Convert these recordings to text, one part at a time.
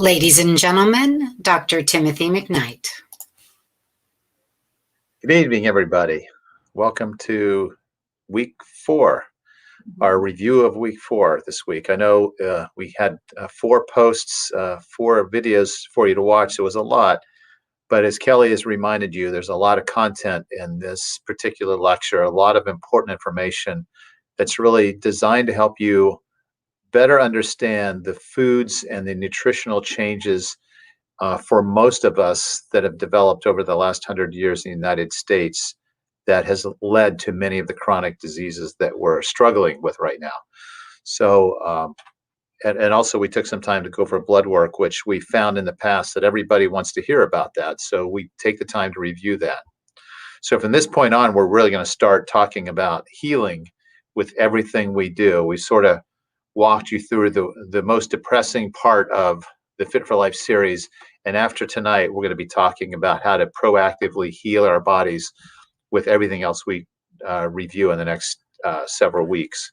Ladies and gentlemen, Dr. Timothy McKnight. Good evening, everybody. Welcome to week 4, our review of week 4 this week. I know we had 4 posts, 4 videos for you to watch. It was a lot, but as Kelly has reminded you, there's a lot of content in this particular lecture, a lot of important information that's really designed to help you better understand the foods and the nutritional changes for most of us that have developed over the last 100 years in the United States that has led to many of the chronic diseases that we're struggling with right now. So, and also we took some time to go for blood work, which we found in the past that everybody wants to hear about that. So we take the time to review that. So from this point on, we're really going to start talking about healing with everything we do. We sort of walked you through the most depressing part of the Fit for Life series. And after tonight, we're going to be talking about how to proactively heal our bodies with everything else we review in the next several weeks.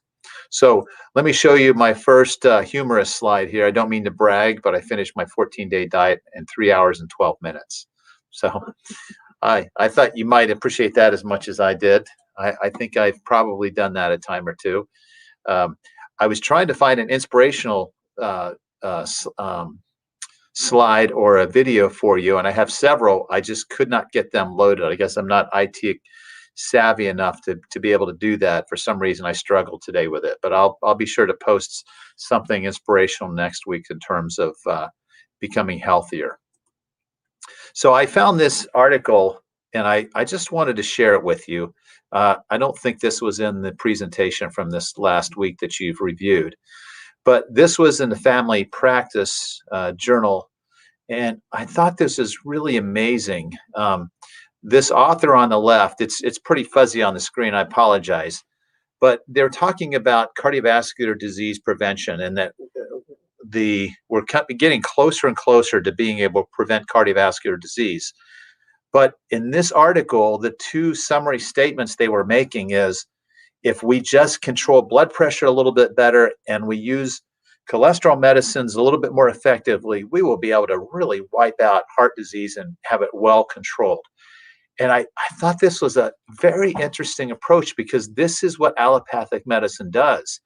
So let me show you my first humorous slide here. I don't mean to brag, but I finished my 14-day diet in 3 hours and 12 minutes. So I thought you might appreciate that as much as I did. I think I've probably done that a time or two. I was trying to find an inspirational slide or a video for you, and I have several. I just could not get them loaded. I guess I'm not IT savvy enough to be able to do that. For some reason, I struggled today with it, but I'll be sure to post something inspirational next week in terms of becoming healthier. So I found this article, and I just wanted to share it with you. I don't think this was in the presentation from this last week that you've reviewed, but this was in the Family Practice Journal, and I thought this is really amazing. This author on the left, it's pretty fuzzy on the screen, I apologize, but they're talking about cardiovascular disease prevention, and that we're getting closer and closer to being able to prevent cardiovascular disease. But in this article, the 2 summary statements they were making is, if we just control blood pressure a little bit better and we use cholesterol medicines a little bit more effectively, we will be able to really wipe out heart disease and have it well controlled. And I thought this was a very interesting approach, because this is what allopathic medicine does.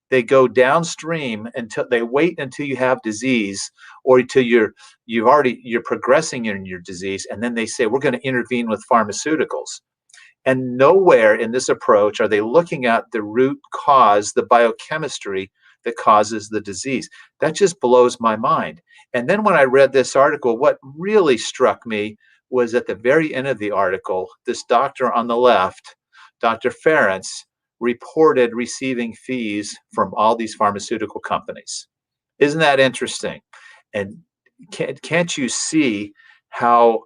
They go downstream until they wait until you have disease, or until you're progressing in your disease, and then they say, we're going to intervene with pharmaceuticals. And nowhere in this approach are they looking at the root cause, the biochemistry that causes the disease. That just blows my mind. And then when I read this article, what really struck me was at the very end of the article, this doctor on the left, Dr. Ference, reported receiving fees from all these pharmaceutical companies. Isn't that interesting? And can't you see how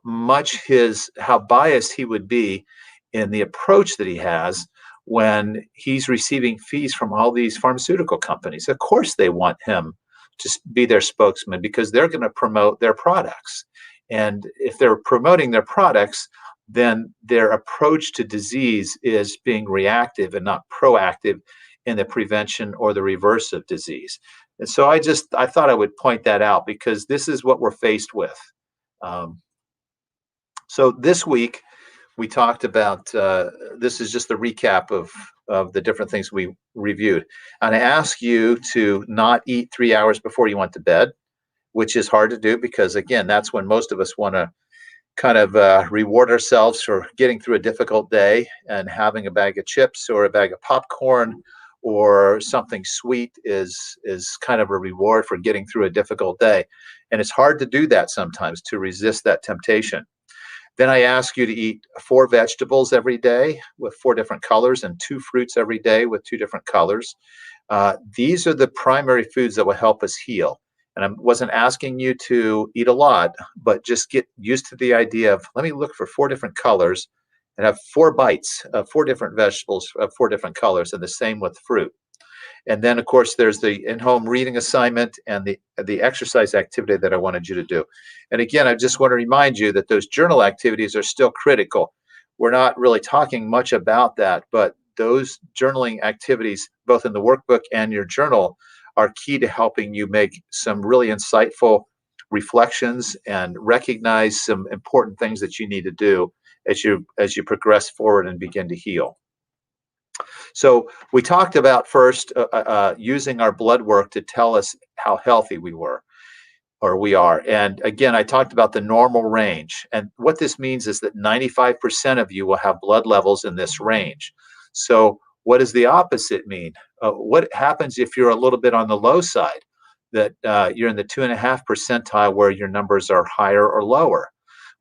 biased he would be in the approach that he has when he's receiving fees from all these pharmaceutical companies? Of course they want him to be their spokesman, because they're going to promote their products. And if they're promoting their products, then their approach to disease is being reactive and not proactive in the prevention or the reverse of disease. And so I thought I would point that out, because this is what we're faced with. So this week we talked about, this is just a recap of the different things we reviewed. And I ask you to not eat 3 hours before you went to bed, which is hard to do, because again, that's when most of us want to kind of reward ourselves for getting through a difficult day, and having a bag of chips or a bag of popcorn or something sweet is kind of a reward for getting through a difficult day. And it's hard to do that sometimes, to resist that temptation. Then I ask you to eat 4 vegetables every day with 4 different colors, and 2 fruits every day with 2 different colors. These are the primary foods that will help us heal. And I wasn't asking you to eat a lot, but just get used to the idea of, let me look for 4 different colors and have 4 bites of 4 different vegetables of 4 different colors, and the same with fruit. And then, of course, there's the in-home reading assignment and the exercise activity that I wanted you to do. And again, I just want to remind you that those journal activities are still critical. We're not really talking much about that, but those journaling activities, both in the workbook and your journal, are key to helping you make some really insightful reflections and recognize some important things that you need to do as you progress forward and begin to heal. So we talked about first using our blood work to tell us how healthy we were or we are. And again, I talked about the normal range. And what this means is that 95% of you will have blood levels in this range. So what does the opposite mean? What happens if you're a little bit on the low side, that you're in the 2.5 percentile where your numbers are higher or lower?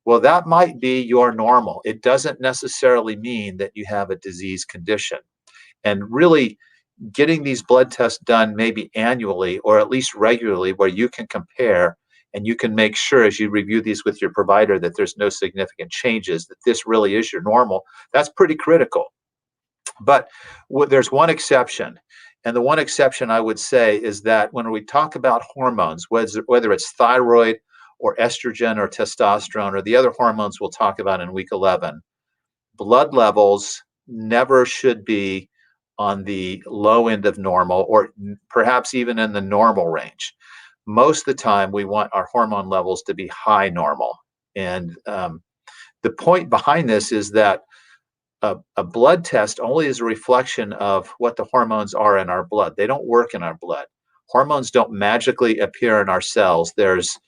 Well, that might be your normal. It doesn't necessarily mean that you have a disease condition. And really, getting these blood tests done maybe annually or at least regularly where you can compare and you can make sure as you review these with your provider that there's no significant changes, that this really is your normal, that's pretty critical. But there's one exception. And the one exception I would say is that when we talk about hormones, whether it's thyroid or estrogen or testosterone or the other hormones we'll talk about in week 11, blood levels never should be on the low end of normal or perhaps even in the normal range. Most of the time, we want our hormone levels to be high normal. And the point behind this is that a blood test only is a reflection of what the hormones are in our blood. They don't work in our blood. Hormones don't magically appear in our cells. There's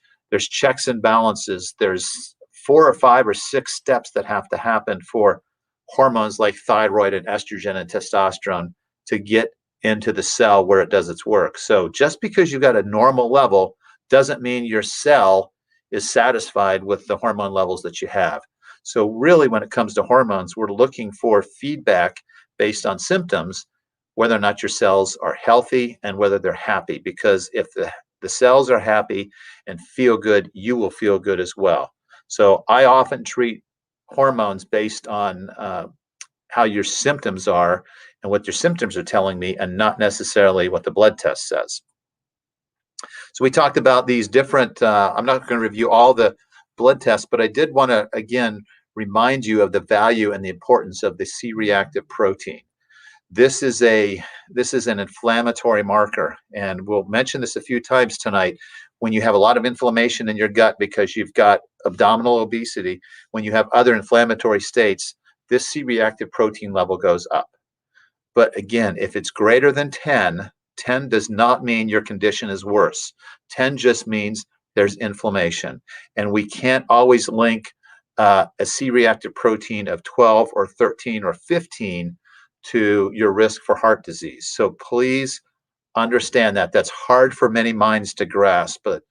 checks and balances. There's 4 or 5 or 6 steps that have to happen for hormones like thyroid and estrogen and testosterone to get into the cell where it does its work. So just because you got a normal level doesn't mean your cell is satisfied with the hormone levels that you have. So really, when it comes to hormones, we're looking for feedback based on symptoms, whether or not your cells are healthy and whether they're happy. Because if the cells are happy and feel good, you will feel good as well. So I often treat hormones based on how your symptoms are and what your symptoms are telling me, and not necessarily what the blood test says. So we talked about these different, I'm not going to review all the blood tests, but I did want to, again, remind you of the value and the importance of the C-reactive protein. This is an inflammatory marker, and we'll mention this a few times tonight. When you have a lot of inflammation in your gut because you've got abdominal obesity, when you have other inflammatory states, this C-reactive protein level goes up. But again, if it's greater than 10, 10 does not mean your condition is worse. 10 just means there's inflammation. And we can't always link a C-reactive protein of 12 or 13 or 15 to your risk for heart disease. So please understand that. That's hard for many minds to grasp. But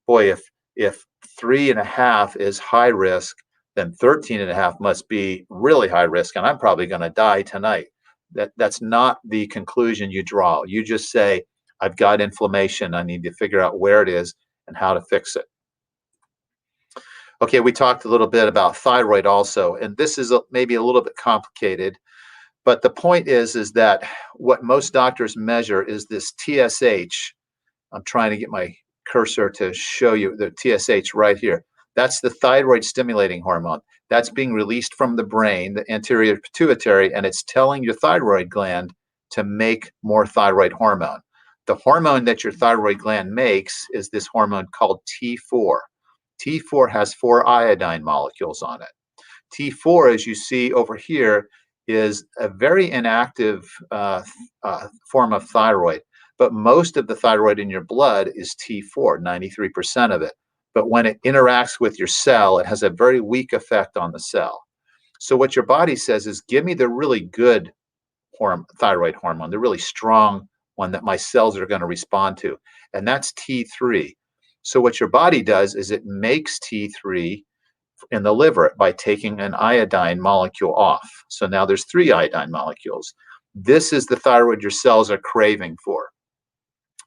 boy, if 3.5 is high risk, then 13.5 must be really high risk, and I'm probably going to die tonight. That's not the conclusion you draw. You just say, I've got inflammation. I need to figure out where it is and how to fix it. Okay, we talked a little bit about thyroid also, and this is maybe a little bit complicated, but the point is that what most doctors measure is this TSH. I'm trying to get my cursor to show you the TSH right here. That's the thyroid stimulating hormone. That's being released from the brain, the anterior pituitary, and it's telling your thyroid gland to make more thyroid hormone. The hormone that your thyroid gland makes is this hormone called T4. T4 has 4 iodine molecules on it. T4, as you see over here, is a very inactive form of thyroid, but most of the thyroid in your blood is T4, 93% of it. But when it interacts with your cell, it has a very weak effect on the cell. So what your body says is, give me the really good thyroid hormone, the really strong one that my cells are going to respond to, and that's T3. So what your body does is it makes T3 in the liver by taking an iodine molecule off. So now there's 3 iodine molecules. This is the thyroid your cells are craving for.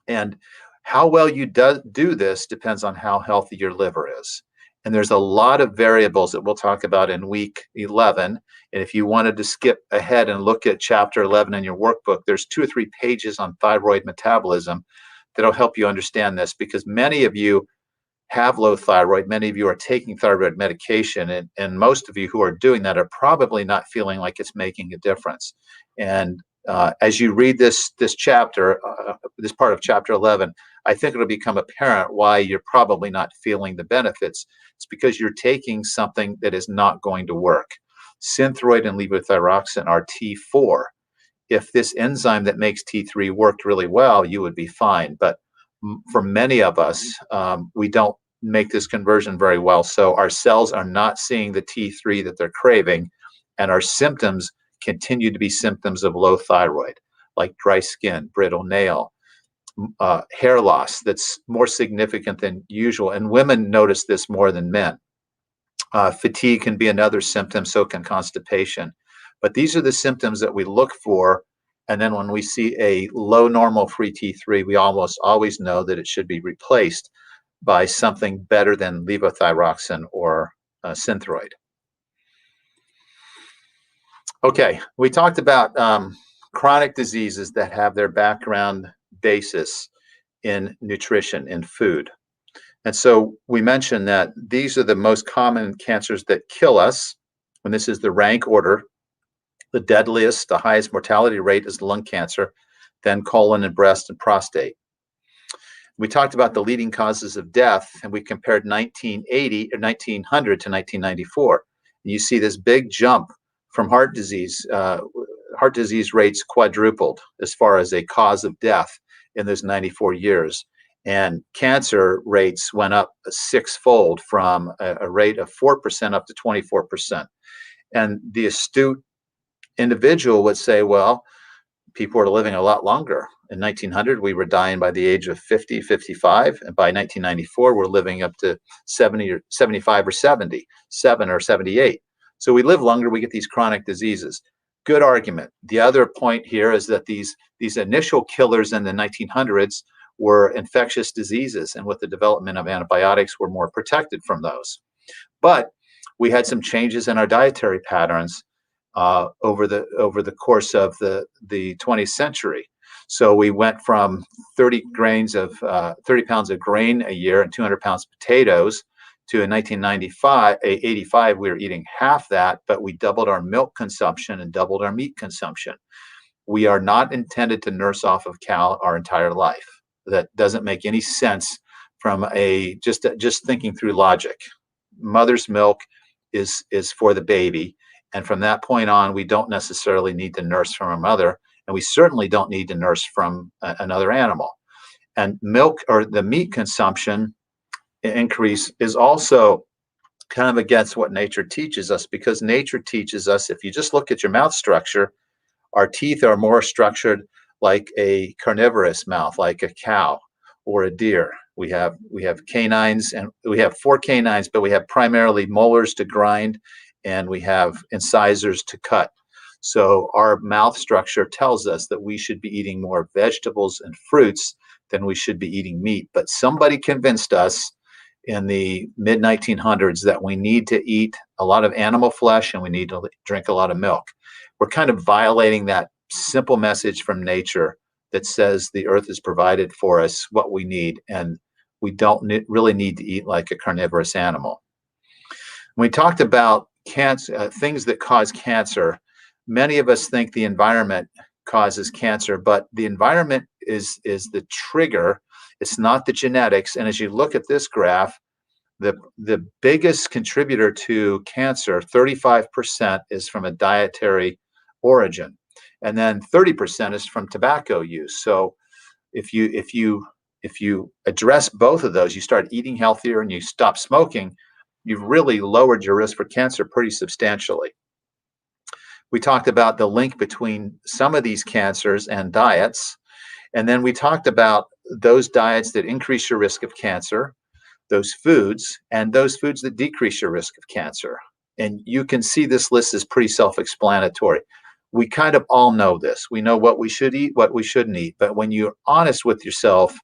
And how well you do this depends on how healthy your liver is. And there's a lot of variables that we'll talk about in week 11. And if you wanted to skip ahead and look at chapter 11 in your workbook, there's 2 or 3 pages on thyroid metabolism that'll help you understand this, because many of you have low thyroid. Many of you are taking thyroid medication, and most of you who are doing that are probably not feeling like it's making a difference. And As you read this chapter, this part of chapter 11, I think it'll become apparent why you're probably not feeling the benefits. It's because you're taking something that is not going to work. Synthroid and levothyroxine are T4. If this enzyme that makes T3 worked really well, you would be fine. But for many of us, we don't make this conversion very well. So our cells are not seeing the T3 that they're craving, and our symptoms continue to be symptoms of low thyroid, like dry skin, brittle nail, hair loss that's more significant than usual. And women notice this more than men. Fatigue can be another symptom, so can constipation. But these are the symptoms that we look for. And then when we see a low normal free T3, we almost always know that it should be replaced by something better than levothyroxine or Synthroid. Okay, we talked about chronic diseases that have their background basis in nutrition, in food. And so we mentioned that these are the most common cancers that kill us. And this is the rank order. The deadliest, the highest mortality rate is lung cancer, then colon and breast and prostate. We talked about the leading causes of death, and we compared 1980 or 1900 to 1994. And you see this big jump from heart disease. Heart disease rates quadrupled as far as a cause of death in those 94 years. And cancer rates went up sixfold from a rate of 4% up to 24%. And the astute individual would say, well, people are living a lot longer. In 1900, we were dying by the age of 50, 55. And by 1994, we're living up to 70 or 75 or 77 or 78. So we live longer, we get these chronic diseases. Good argument. The other point here is that these initial killers in the 1900s were infectious diseases, and with the development of antibiotics, we're more protected from those. But we had some changes in our dietary patterns over the course of the 20th century. So we went from 30 pounds of grain a year and 200 pounds of potatoes to in 1985, we were eating half that, but we doubled our milk consumption and doubled our meat consumption. We are not intended to nurse off of cow our entire life. That doesn't make any sense from just thinking through logic. Mother's milk is for the baby. And from that point on, we don't necessarily need to nurse from a mother, and we certainly don't need to nurse from another animal. And milk or the meat consumption increase is also kind of against what nature teaches us, because nature teaches us, if you just look at your mouth structure, our teeth are more structured like a carnivorous mouth, like a cow or a deer. We have canines, and we have 4 canines, but we have primarily molars to grind, and we have incisors to cut. So our mouth structure tells us that we should be eating more vegetables and fruits than we should be eating meat. But somebody convinced us in the mid-1900s that we need to eat a lot of animal flesh and we need to drink a lot of milk. We're kind of violating that simple message from nature that says the earth has provided for us what we need, and we don't really need to eat like a carnivorous animal. When we talked about cancer, things that cause cancer, many of us think the environment causes cancer, but the environment is the trigger. It's not the genetics. And as you look at this graph, the biggest contributor to cancer, 35%, is from a dietary origin, and then 30% is from tobacco use. So if you address both of those, you start eating healthier and you stop smoking, you've really lowered your risk for cancer pretty substantially. We talked about the link between some of these cancers and diets. And then we talked about those diets that increase your risk of cancer, those foods, and those foods that decrease your risk of cancer. And you can see this list is pretty self-explanatory. We kind of all know this. We know what we should eat, what we shouldn't eat. But when you're honest with yourself,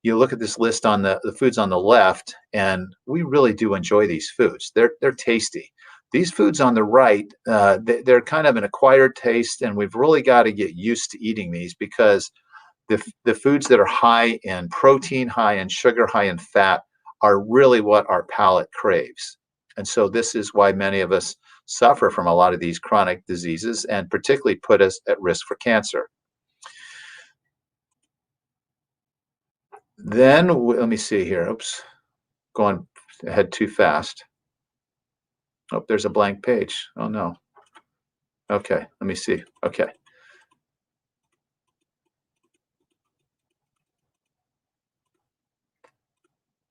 you look at this list on the foods on the left, and we really do enjoy these foods. They're tasty. These foods on the right, they're kind of an acquired taste, and we've really got to get used to eating these, because the foods that are high in protein, high in sugar, high in fat are really what our palate craves. And so this is why many of us suffer from a lot of these chronic diseases and particularly put us at risk for cancer. Then let me see here. Oops, going ahead too fast. Oh, there's a blank page. Oh no. Okay, let me see. Okay.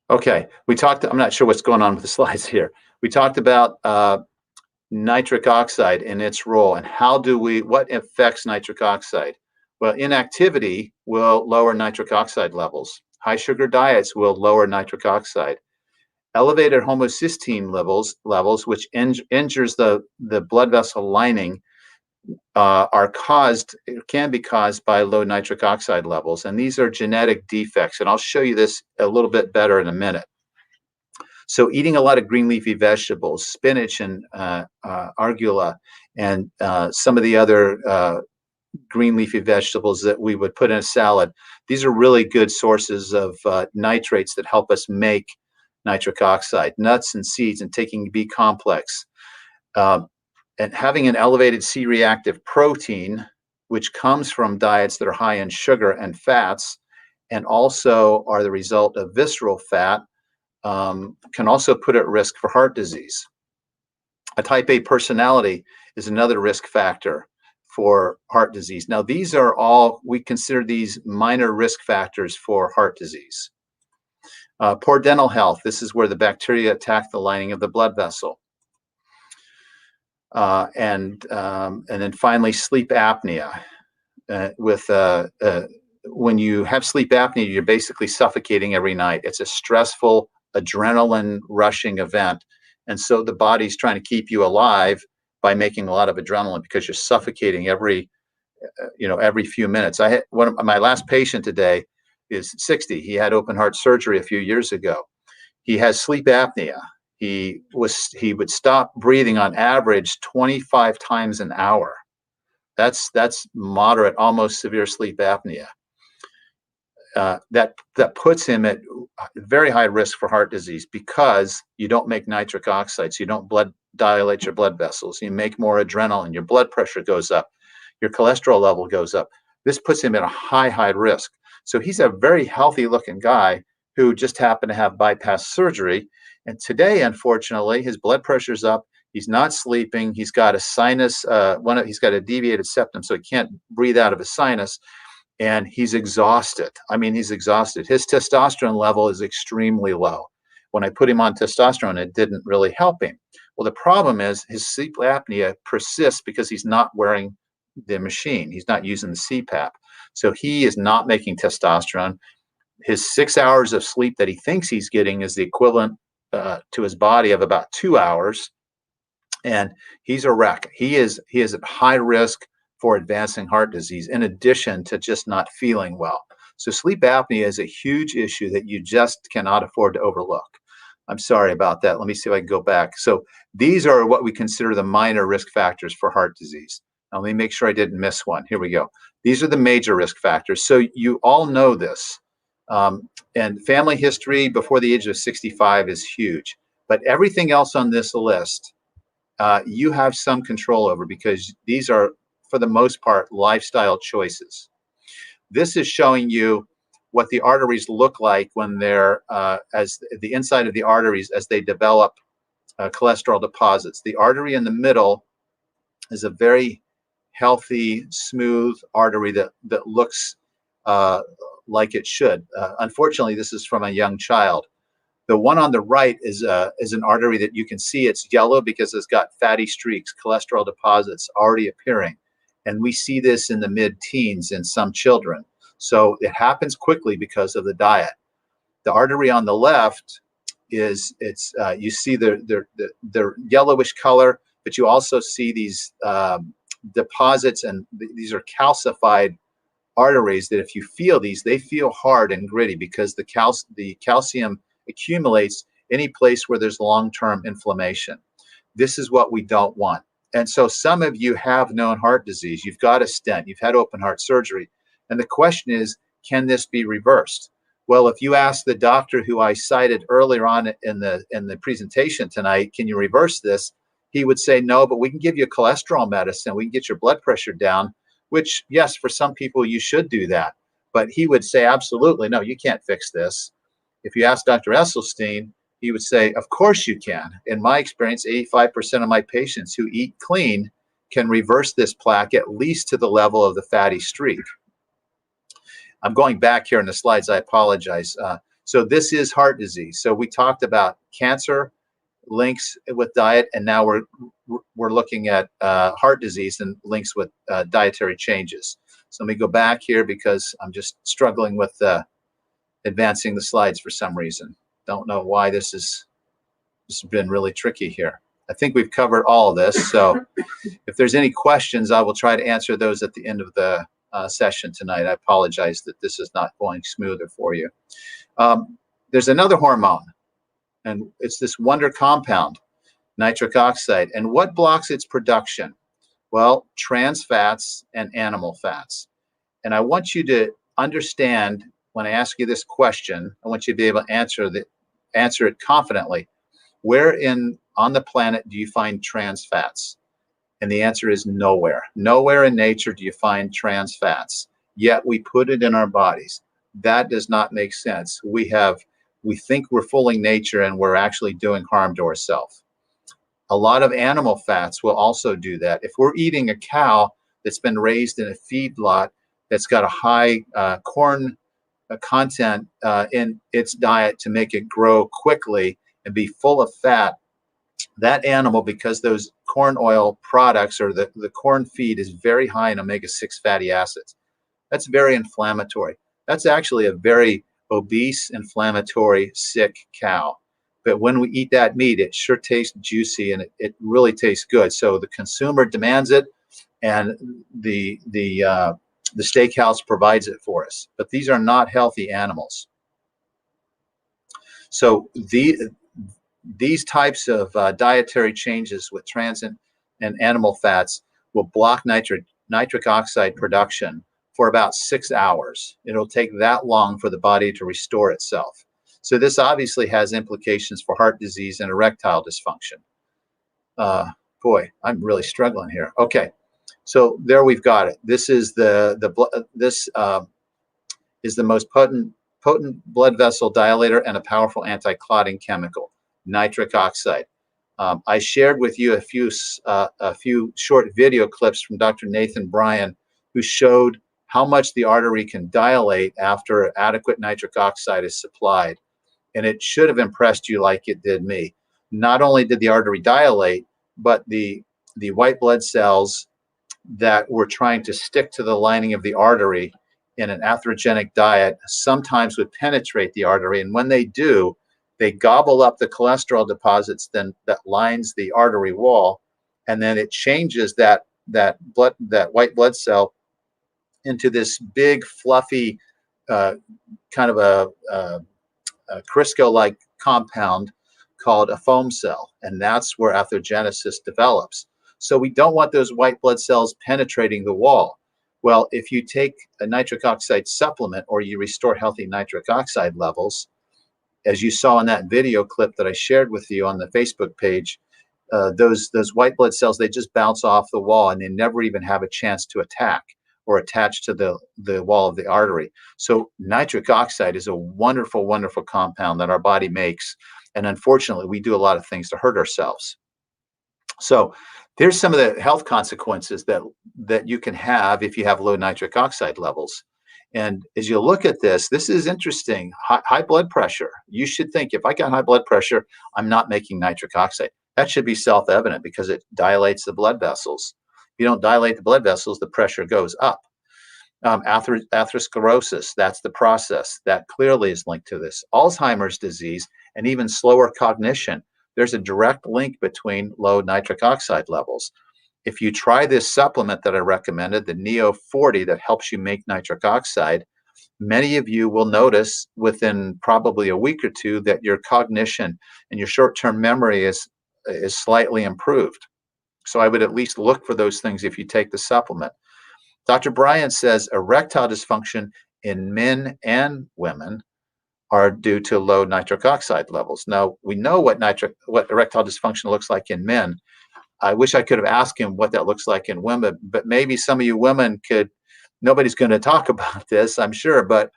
Okay, I'm not sure what's going on with the slides here. We talked about nitric oxide and its role and what affects nitric oxide? Well, inactivity will lower nitric oxide levels. High sugar diets will lower nitric oxide. Elevated homocysteine levels, which injures the blood vessel lining, can be caused by low nitric oxide levels. And these are genetic defects. And I'll show you this a little bit better in a minute. So eating a lot of green leafy vegetables, spinach and arugula, and some of the other green leafy vegetables that we would put in a salad, these are really good sources of nitrates that help us make nitric oxide. Nuts and seeds and taking B complex. And having an elevated C-reactive protein, which comes from diets that are high in sugar and fats, and also are the result of visceral fat, can also put at risk for heart disease. A type A personality is another risk factor for heart disease. Now, we consider these minor risk factors for heart disease. Poor dental health. This is where the bacteria attack the lining of the blood vessel. And then finally, sleep apnea. When you have sleep apnea, you're basically suffocating every night. It's a stressful, adrenaline rushing event. And so the body's trying to keep you alive by making a lot of adrenaline because you're suffocating every few minutes. My last patient today is 60. He had open heart surgery a few years ago. He has sleep apnea. He would stop breathing on average 25 times an hour. That's moderate, almost severe sleep apnea. That puts him at very high risk for heart disease because you don't make nitric oxide, so you don't dilate your blood vessels. You make more adrenaline, your blood pressure goes up, your cholesterol level goes up. This puts him at a high risk. So he's a very healthy looking guy who just happened to have bypass surgery. And today, unfortunately, his blood pressure's up. He's not sleeping. He's got a sinus, he's got a deviated septum, so he can't breathe out of his sinus. And he's exhausted. I mean, he's exhausted. His testosterone level is extremely low. When I put him on testosterone, it didn't really help him. Well, the problem is his sleep apnea persists because he's not wearing the machine. He's not using the CPAP. So he is not making testosterone. His 6 hours of sleep that he thinks he's getting is the equivalent to his body of about 2 hours. And he's a wreck. He is at high risk for advancing heart disease, in addition to just not feeling well. So sleep apnea is a huge issue that you just cannot afford to overlook. I'm sorry about that. Let me see if I can go back. So these are what we consider the minor risk factors for heart disease. Now, let me make sure I didn't miss one. Here we go. These are the major risk factors. So you all know this. And family history before the age of 65 is huge. But everything else on this list, you have some control over because these are, for the most part, lifestyle choices. This is showing you what the arteries look like when they're as the inside of the arteries as they develop cholesterol deposits. The artery in the middle is a very healthy, smooth artery that looks like it should. Unfortunately, this is from a young child. The one on the right is an artery that you can see it's yellow because it's got fatty streaks, cholesterol deposits already appearing. And we see this in the mid-teens in some children. So it happens quickly because of the diet. The artery on the left is you see the yellowish color, but you also see these deposits, and these are calcified arteries that if you feel these, they feel hard and gritty because the calcium accumulates any place where there's long-term inflammation. This is what we don't want. And so some of you have known heart disease. You've got a stent. You've had open heart surgery. And the question is, can this be reversed? Well, if you ask the doctor who I cited earlier on in the presentation tonight, can you reverse this? he would say, no, but we can give you a cholesterol medicine. We can get your blood pressure down, which, yes, for some people, you should do that. But he would say, absolutely, no, you can't fix this. If you ask Dr. Esselstyn, he would say, of course you can. In my experience, 85% of my patients who eat clean can reverse this plaque at least to the level of the fatty streak. I'm going back here in the slides. I apologize. So this is heart disease. So we talked about cancer links with diet, and now we're looking at heart disease and links with dietary changes. So let me go back here because I'm just struggling with advancing the slides for some reason. Don't know why this has been really tricky here. I think we've covered all of this. So if there's any questions, I will try to answer those at the end of the session tonight. I apologize that this is not going smoother for you. There's another hormone, and it's this wonder compound, nitric oxide. And what blocks its production? Well, trans fats and animal fats. And I want you to understand when I ask you this question, I want you to be able to answer it confidently. Where on the planet do you find trans fats? And the answer is nowhere. Nowhere in nature do you find trans fats. Yet we put it in our bodies. That does not make sense. We think we're fooling nature, and we're actually doing harm to ourselves. A lot of animal fats will also do that. If we're eating a cow that's been raised in a feedlot that's got a high corn content in its diet to make it grow quickly and be full of fat, that animal, because those corn oil products or the corn feed is very high in omega-6 fatty acids, that's very inflammatory. That's actually a very obese, inflammatory, sick cow. But when we eat that meat, it sure tastes juicy, and it really tastes good. So the consumer demands it, and the steakhouse provides it for us. But these are not healthy animals. So these types of dietary changes with trans and animal fats will block nitric oxide production for about 6 hours. It'll take that long for the body to restore itself. So this obviously has implications for heart disease and erectile dysfunction. Boy, I'm really struggling here. Okay, so there we've got it. This is the most potent blood vessel dilator and a powerful anti-clotting chemical, nitric oxide. I shared with you a few short video clips from Dr. Nathan Bryan, who showed how much the artery can dilate after adequate nitric oxide is supplied. And it should have impressed you like it did me. Not only did the artery dilate, but the white blood cells that were trying to stick to the lining of the artery in an atherogenic diet sometimes would penetrate the artery. And when they do, they gobble up the cholesterol deposits that lines the artery wall, and then it changes that white blood cell into this big, fluffy, kind of a Crisco-like compound called a foam cell, and that's where atherogenesis develops. So we don't want those white blood cells penetrating the wall. Well, if you take a nitric oxide supplement or you restore healthy nitric oxide levels, as you saw in that video clip that I shared with you on the Facebook page, those white blood cells, they just bounce off the wall and they never even have a chance to attack or attach to the wall of the artery. So nitric oxide is a wonderful, wonderful compound that our body makes. And unfortunately, we do a lot of things to hurt ourselves. So there's some of the health consequences that you can have if you have low nitric oxide levels. And as you look at this is interesting. High blood pressure. You should think, if I got high blood pressure, I'm not making nitric oxide. That should be self-evident because it dilates the blood vessels. If you don't dilate the blood vessels, the pressure goes up. Atherosclerosis, that's the process. That clearly is linked to this. Alzheimer's disease and even slower cognition. There's a direct link between low nitric oxide levels. If you try this supplement that I recommended, the Neo 40, that helps you make nitric oxide, many of you will notice within probably a week or two that your cognition and your short-term memory is slightly improved. So I would at least look for those things if you take the supplement. Dr. Bryan says erectile dysfunction in men and women are due to low nitric oxide levels. Now, we know what erectile dysfunction looks like in men. I wish I could have asked him what that looks like in women, but maybe some of you women could. Nobody's going to talk about this, I'm sure, but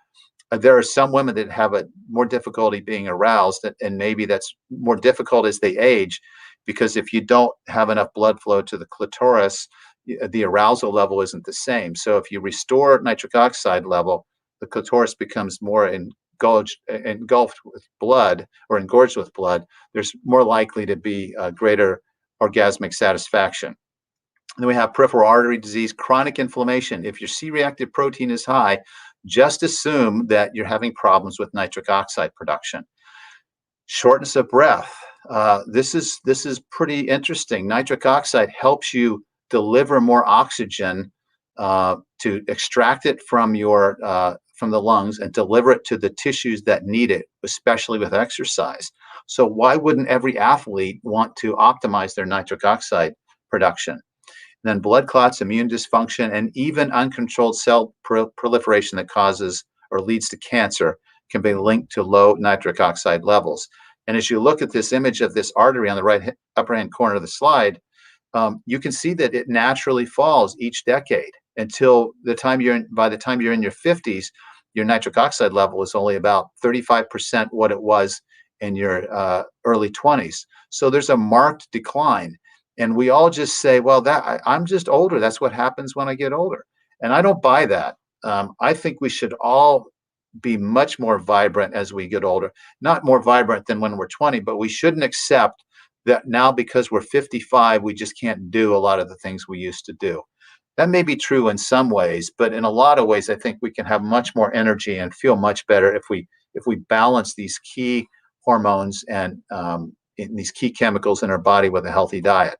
there are some women that have a more difficulty being aroused, and maybe that's more difficult as they age, because if you don't have enough blood flow to the clitoris, the arousal level isn't the same. So if you restore nitric oxide level, the clitoris becomes more engulfed with blood or engorged with blood. There's more likely to be greater orgasmic satisfaction. And then we have peripheral artery disease, chronic inflammation. If your C-reactive protein is high, just assume that you're having problems with nitric oxide production. Shortness of breath. This is pretty interesting. Nitric oxide helps you deliver more oxygen to extract it from the lungs and deliver it to the tissues that need it, especially with exercise. So why wouldn't every athlete want to optimize their nitric oxide production? Then blood clots, immune dysfunction, and even uncontrolled cell proliferation that causes or leads to cancer can be linked to low nitric oxide levels. And as you look at this image of this artery on the right upper hand corner of the slide, you can see that it naturally falls each decade until by the time you're in your 50s, your nitric oxide level is only about 35% what it was in your early 20s. So there's a marked decline. And we all just say, well, I'm just older. That's what happens when I get older. And I don't buy that. I think we should all be much more vibrant as we get older. Not more vibrant than when we're 20, but we shouldn't accept that now because we're 55, we just can't do a lot of the things we used to do. That may be true in some ways, but in a lot of ways, I think we can have much more energy and feel much better if we balance these key hormones and these key chemicals in our body with a healthy diet.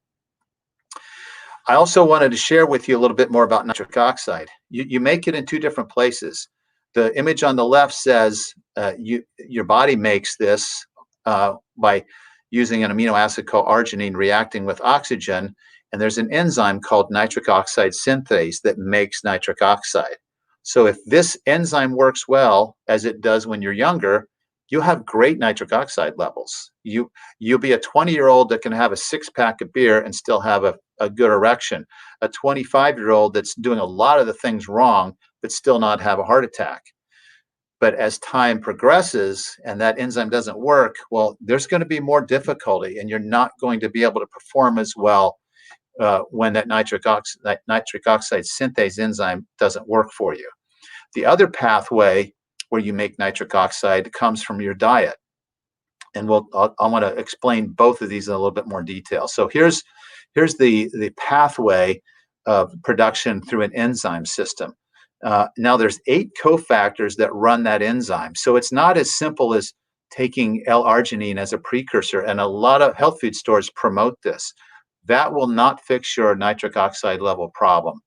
I also wanted to share with you a little bit more about nitric oxide. You make it in two different places. The image on the left says your body makes this by using an amino acid called arginine reacting with oxygen, and there's an enzyme called nitric oxide synthase that makes nitric oxide. So if this enzyme works well, as it does when you're younger, you'll have great nitric oxide levels. You'll be a 20-year-old that can have a six-pack of beer and still have a good erection. A 25-year-old that's doing a lot of the things wrong, but still not have a heart attack. But as time progresses and that enzyme doesn't work, well, there's going to be more difficulty, and you're not going to be able to perform as well when that nitric oxide synthase enzyme doesn't work for you. The other pathway where you make nitric oxide comes from your diet. And I want to explain both of these in a little bit more detail. So here's the pathway of production through an enzyme system. Now there's 8 cofactors that run that enzyme. So it's not as simple as taking L-arginine as a precursor, and a lot of health food stores promote this. That will not fix your nitric oxide level problem.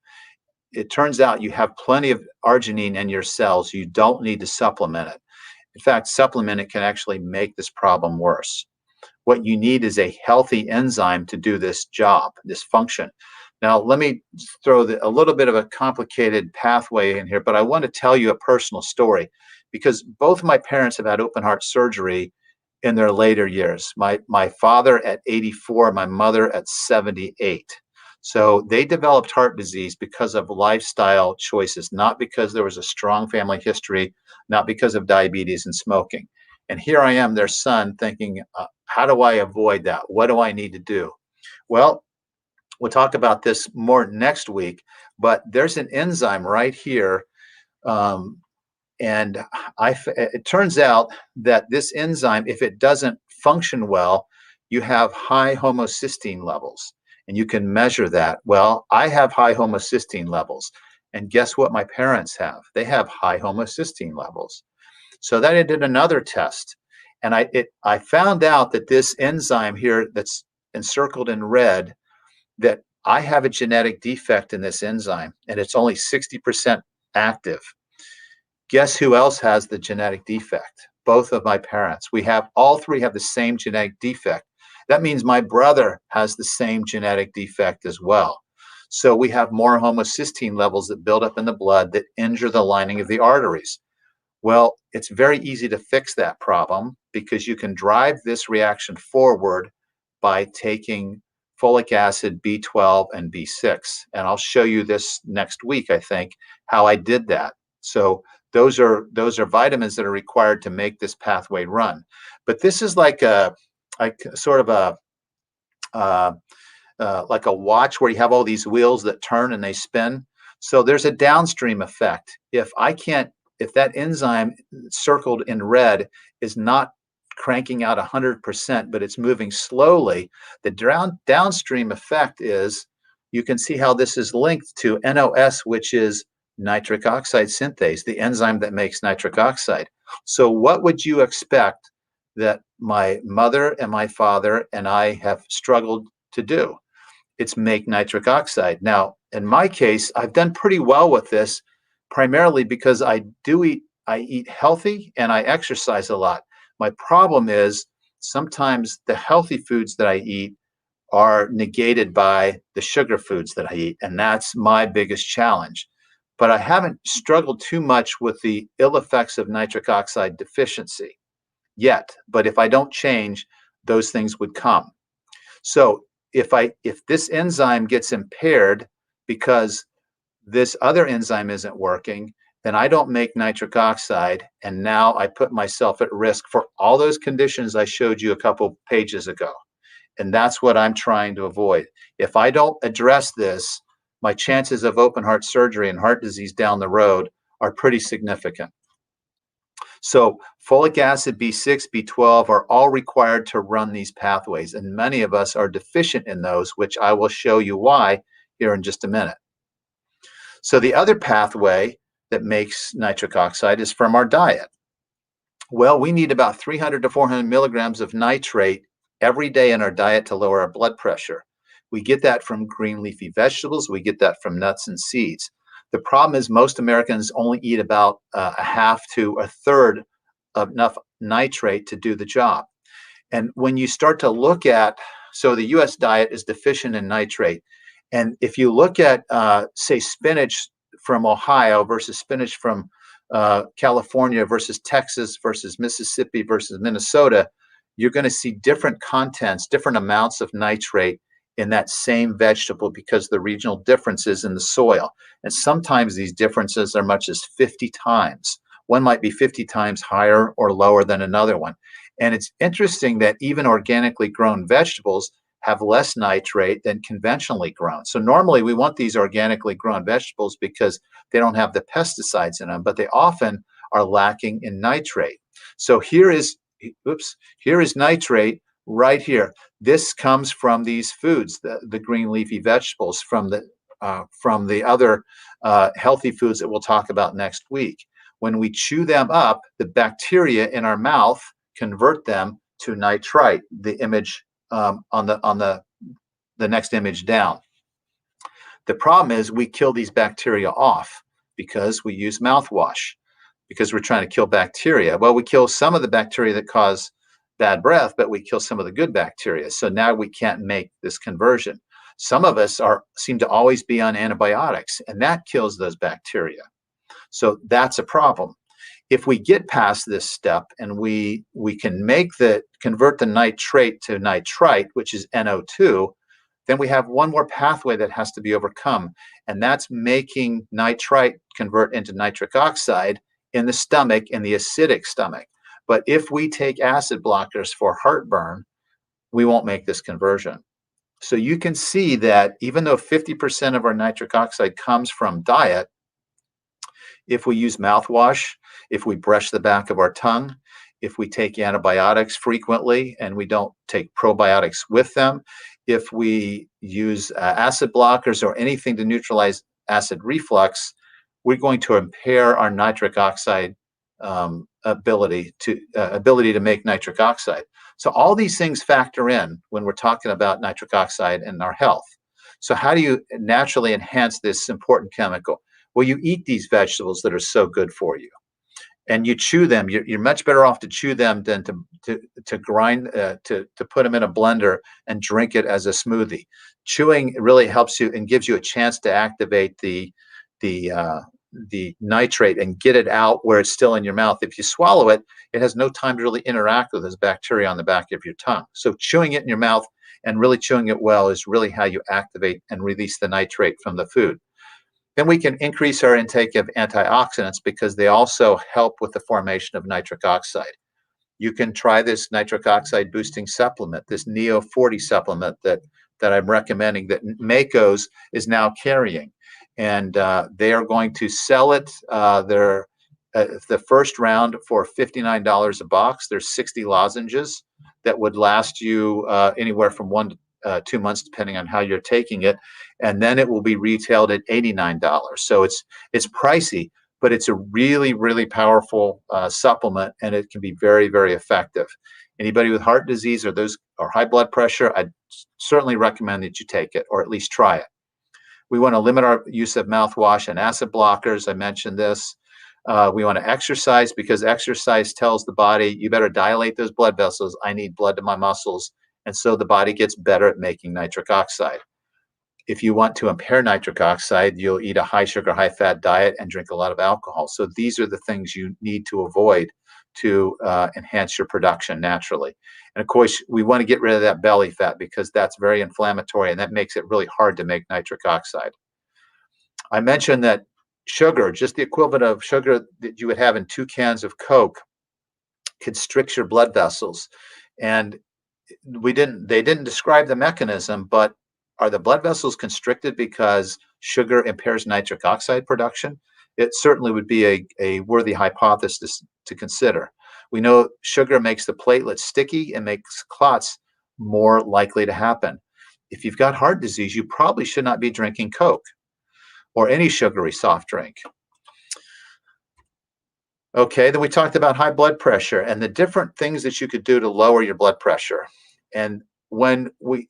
It turns out you have plenty of arginine in your cells. You don't need to supplement it. In fact, supplement it can actually make this problem worse. What you need is a healthy enzyme to do this job, this function. Now, let me throw a little bit of a complicated pathway in here, but I want to tell you a personal story because both my parents have had open heart surgery in their later years. My father at 84, my mother at 78. So they developed heart disease because of lifestyle choices, not because there was a strong family history, not because of diabetes and smoking. And here I am, their son, thinking, how do I avoid that? What do I need to do? Well, we'll talk about this more next week, but there's an enzyme right here. And it turns out that this enzyme, if it doesn't function well, you have high homocysteine levels. And you can measure that. Well, I have high homocysteine levels. And guess what my parents have? They have high homocysteine levels. So then I did another test. And I found out that this enzyme here that's encircled in red, that I have a genetic defect in this enzyme, and it's only 60% active. Guess who else has the genetic defect? Both of my parents. All three have the same genetic defect. That means my brother has the same genetic defect as well. So we have more homocysteine levels that build up in the blood that injure the lining of the arteries. Well, it's very easy to fix that problem because you can drive this reaction forward by taking folic acid, B12, and B6. And I'll show you this next week, I think, how I did that. So those are vitamins that are required to make this pathway run. But this is like a sort of a like a watch where you have all these wheels that turn and they spin. So there's a downstream effect. If that enzyme circled in red is not cranking out 100%, but it's moving slowly, the downstream effect is, you can see how this is linked to NOS, which is nitric oxide synthase, the enzyme that makes nitric oxide. So what would you expect that my mother and my father and I have struggled to do? It's make nitric oxide. Now, in my case, I've done pretty well with this, primarily because I eat healthy and I exercise a lot. My problem is sometimes the healthy foods that I eat are negated by the sugar foods that I eat, and that's my biggest challenge. But I haven't struggled too much with the ill effects of nitric oxide deficiency yet. But if I don't change, those things would come. So if this enzyme gets impaired because this other enzyme isn't working, then I don't make nitric oxide, and now I put myself at risk for all those conditions I showed you a couple pages ago. And that's what I'm trying to avoid. If I don't address this, my chances of open heart surgery and heart disease down the road are pretty significant. So folic acid, B6, B12 are all required to run these pathways, and many of us are deficient in those, which I will show you why here in just a minute. So the other pathway that makes nitric oxide is from our diet. Well, we need about 300 to 400 milligrams of nitrate every day in our diet to lower our blood pressure. We get that from green leafy vegetables. We get that from nuts and seeds. The problem is most Americans only eat about a half to a third of enough nitrate to do the job. And when you start to look at, so the US diet is deficient in nitrate. And if you look at, say, spinach from Ohio versus spinach from California versus Texas versus Mississippi versus Minnesota, you're going to see different contents, different amounts of nitrate in that same vegetable because the regional differences in the soil. And sometimes these differences are much as 50 times. One might be 50 times higher or lower than another one. And it's interesting that even organically grown vegetables have less nitrate than conventionally grown. So normally we want these organically grown vegetables because they don't have the pesticides in them, but they often are lacking in nitrate. So here is nitrate right here. This comes from these foods, the green leafy vegetables, from the other healthy foods that we'll talk about next week. When we chew them up, the bacteria in our mouth convert them to nitrite, the image on the next image down. The problem is we kill these bacteria off because we use mouthwash, because we're trying to kill bacteria. Well, we kill some of the bacteria that cause bad breath, but we kill some of the good bacteria. So now we can't make this conversion. Some of us seem to always be on antibiotics, and that kills those bacteria. So that's a problem. If we get past this step and we can convert the nitrate to nitrite, which is NO2, then we have one more pathway that has to be overcome, and that's making nitrite convert into nitric oxide in the stomach, in the acidic stomach. But if we take acid blockers for heartburn, we won't make this conversion. So you can see that even though 50% of our nitric oxide comes from diet, if we use mouthwash, if we brush the back of our tongue, if we take antibiotics frequently and we don't take probiotics with them, if we use acid blockers or anything to neutralize acid reflux, we're going to impair our nitric oxide ability to make nitric oxide. So all these things factor in when we're talking about nitric oxide and our health. So how do you naturally enhance this important chemical? Well, you eat these vegetables that are so good for you, and you chew them. You're much better off to chew them than to grind, to put them in a blender and drink it as a smoothie. Chewing really helps you and gives you a chance to activate the nitrate and get it out where it's still in your mouth. If you swallow it, it has no time to really interact with those bacteria on the back of your tongue. So chewing it in your mouth And really chewing it well is really how you activate and release the nitrate from the food. Then we can increase our intake of antioxidants because they also help with the formation of nitric oxide. You can try this nitric oxide boosting supplement, this Neo 40 supplement that I'm recommending that Mako's is now carrying. And they are going to sell it. The first round for $59 a box. There's 60 lozenges that would last you anywhere from 1 to 2 months, depending on how you're taking it. And then it will be retailed at $89. So it's pricey, but it's a really, really powerful supplement, and it can be very, very effective. Anybody with heart disease or high blood pressure, I'd certainly recommend that you take it, or at least try it. We want to limit our use of mouthwash and acid blockers. I mentioned this. We want to exercise because exercise tells the body, you better dilate those blood vessels. I need blood to my muscles. And so the body gets better at making nitric oxide. If you want to impair nitric oxide, you'll eat a high sugar, high fat diet and drink a lot of alcohol. So these are the things you need to avoid to enhance your production naturally. And of course, we want to get rid of that belly fat because that's very inflammatory and that makes it really hard to make nitric oxide. I mentioned that sugar, just the equivalent of sugar that you would have in 2 cans of Coke, constricts your blood vessels. And they didn't describe the mechanism, but are the blood vessels constricted because sugar impairs nitric oxide production? It certainly would be a worthy hypothesis to consider. We know sugar makes the platelets sticky and makes clots more likely to happen. If you've got heart disease, you probably should not be drinking Coke or any sugary soft drink. Okay, then we talked about high blood pressure and the different things that you could do to lower your blood pressure. And when we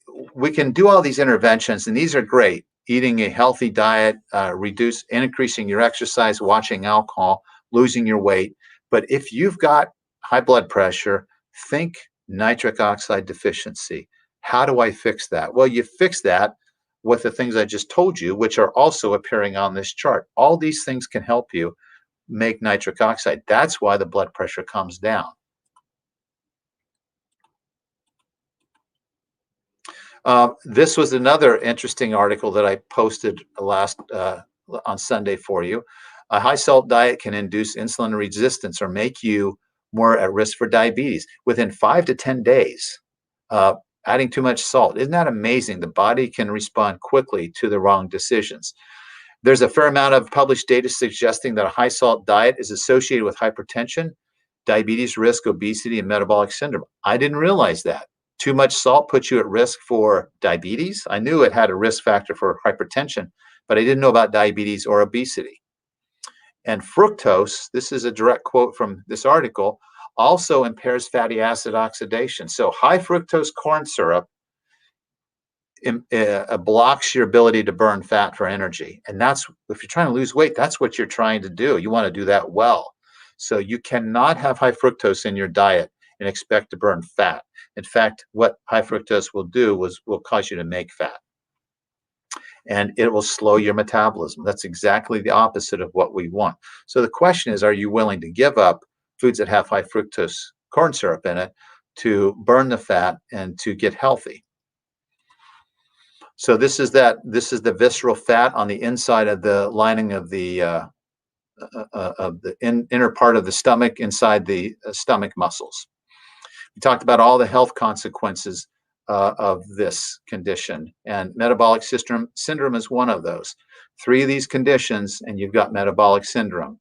can do all these interventions, and these are great, eating a healthy diet, increasing your exercise, watching alcohol, losing your weight. But if you've got high blood pressure, think nitric oxide deficiency. How do I fix that? Well, you fix that with the things I just told you, which are also appearing on this chart. All these things can help you make nitric oxide. That's why the blood pressure comes down. This was another interesting article that I posted on Sunday for you. A high salt diet can induce insulin resistance or make you more at risk for diabetes within 5 to 10 days. Adding too much salt. Isn't that amazing? The body can respond quickly to the wrong decisions. There's a fair amount of published data suggesting that a high salt diet is associated with hypertension, diabetes risk, obesity, and metabolic syndrome. I didn't realize that. Too much salt puts you at risk for diabetes. I knew it had a risk factor for hypertension, but I didn't know about diabetes or obesity. And fructose, this is a direct quote from this article, also impairs fatty acid oxidation. So high fructose corn syrup blocks your ability to burn fat for energy. And that's, if you're trying to lose weight, that's what you're trying to do. You want to do that well. So you cannot have high fructose in your diet and expect to burn fat. In fact, what high fructose will do will cause you to make fat. And it will slow your metabolism. That's exactly the opposite of what we want. So the question is, are you willing to give up foods that have high fructose corn syrup in it to burn the fat and to get healthy? So this is the visceral fat on the inside of the lining of the inner part of the stomach, inside the stomach muscles. We talked about all the health consequences of this condition, and metabolic syndrome is one of those. 3 of these conditions, and you've got metabolic syndrome.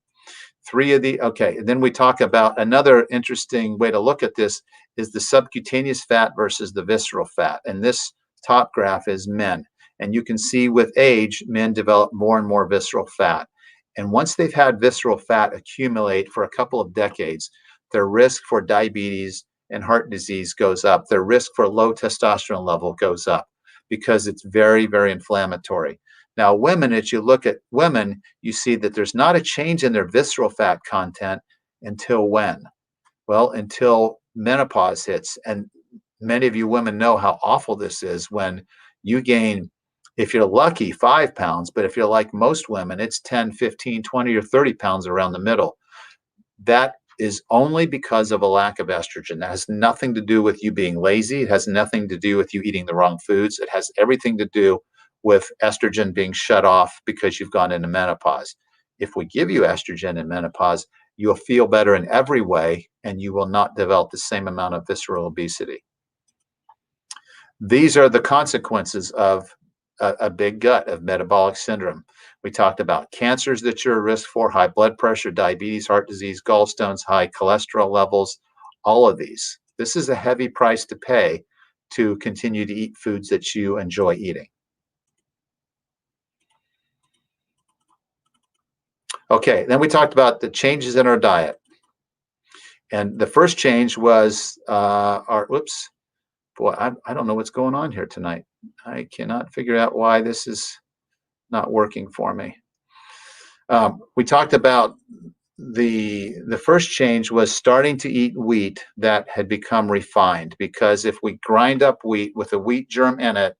Okay, and then we talk about another interesting way to look at this is the subcutaneous fat versus the visceral fat. And this top graph is men. And you can see with age, men develop more and more visceral fat. And once they've had visceral fat accumulate for a couple of decades, their risk for diabetes and heart disease goes up. Their risk for low testosterone level goes up because it's very, very inflammatory. Now, women, as you look at women, you see that there's not a change in their visceral fat content until when? Well, until menopause hits. And many of you women know how awful this is when you gain, if you're lucky, 5 pounds, but if you're like most women, it's 10, 15, 20, or 30 pounds around the middle. That is only because of a lack of estrogen. That has nothing to do with you being lazy. It has nothing to do with you eating the wrong foods. It has everything to do with estrogen being shut off because you've gone into menopause. If we give you estrogen in menopause, you'll feel better in every way, and you will not develop the same amount of visceral obesity. These are the consequences of a big gut, of metabolic syndrome. We talked about cancers that you're at risk for, high blood pressure, diabetes, heart disease, gallstones, high cholesterol levels, all of these. This is a heavy price to pay to continue to eat foods that you enjoy eating. Okay, then we talked about the changes in our diet. And the first change was boy, I don't know what's going on here tonight. I cannot figure out why this is not working for me. We talked about the first change was starting to eat wheat that had become refined, because if we grind up wheat with a wheat germ in it,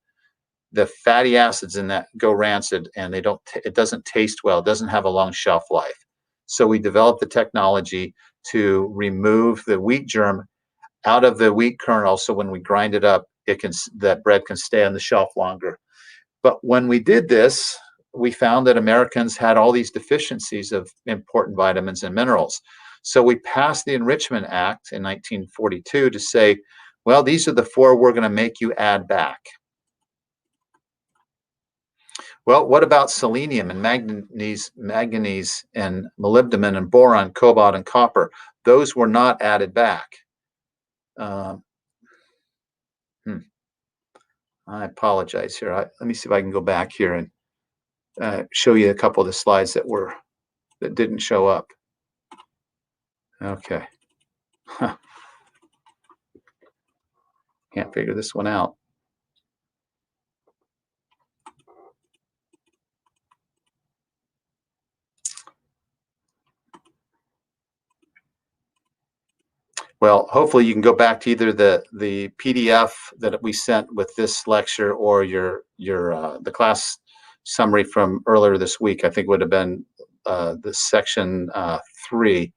the fatty acids in that go rancid, and it doesn't taste well. It doesn't have a long shelf life. So we developed the technology to remove the wheat germ out of the wheat kernel, so when we grind it up, that bread can stay on the shelf longer. But when we did this, we found that Americans had all these deficiencies of important vitamins and minerals. So we passed the Enrichment Act in 1942 to say, well, these are the 4 we're going to make you add back. Well, what about selenium and manganese and molybdenum and boron, cobalt, and copper? Those were not added back. I apologize here. Let me see if I can go back here and show you a couple of the slides that didn't show up. Okay. Can't figure this one out. Well, hopefully you can go back to either the PDF that we sent with this lecture, or the class summary from earlier this week. I think would have been the section 3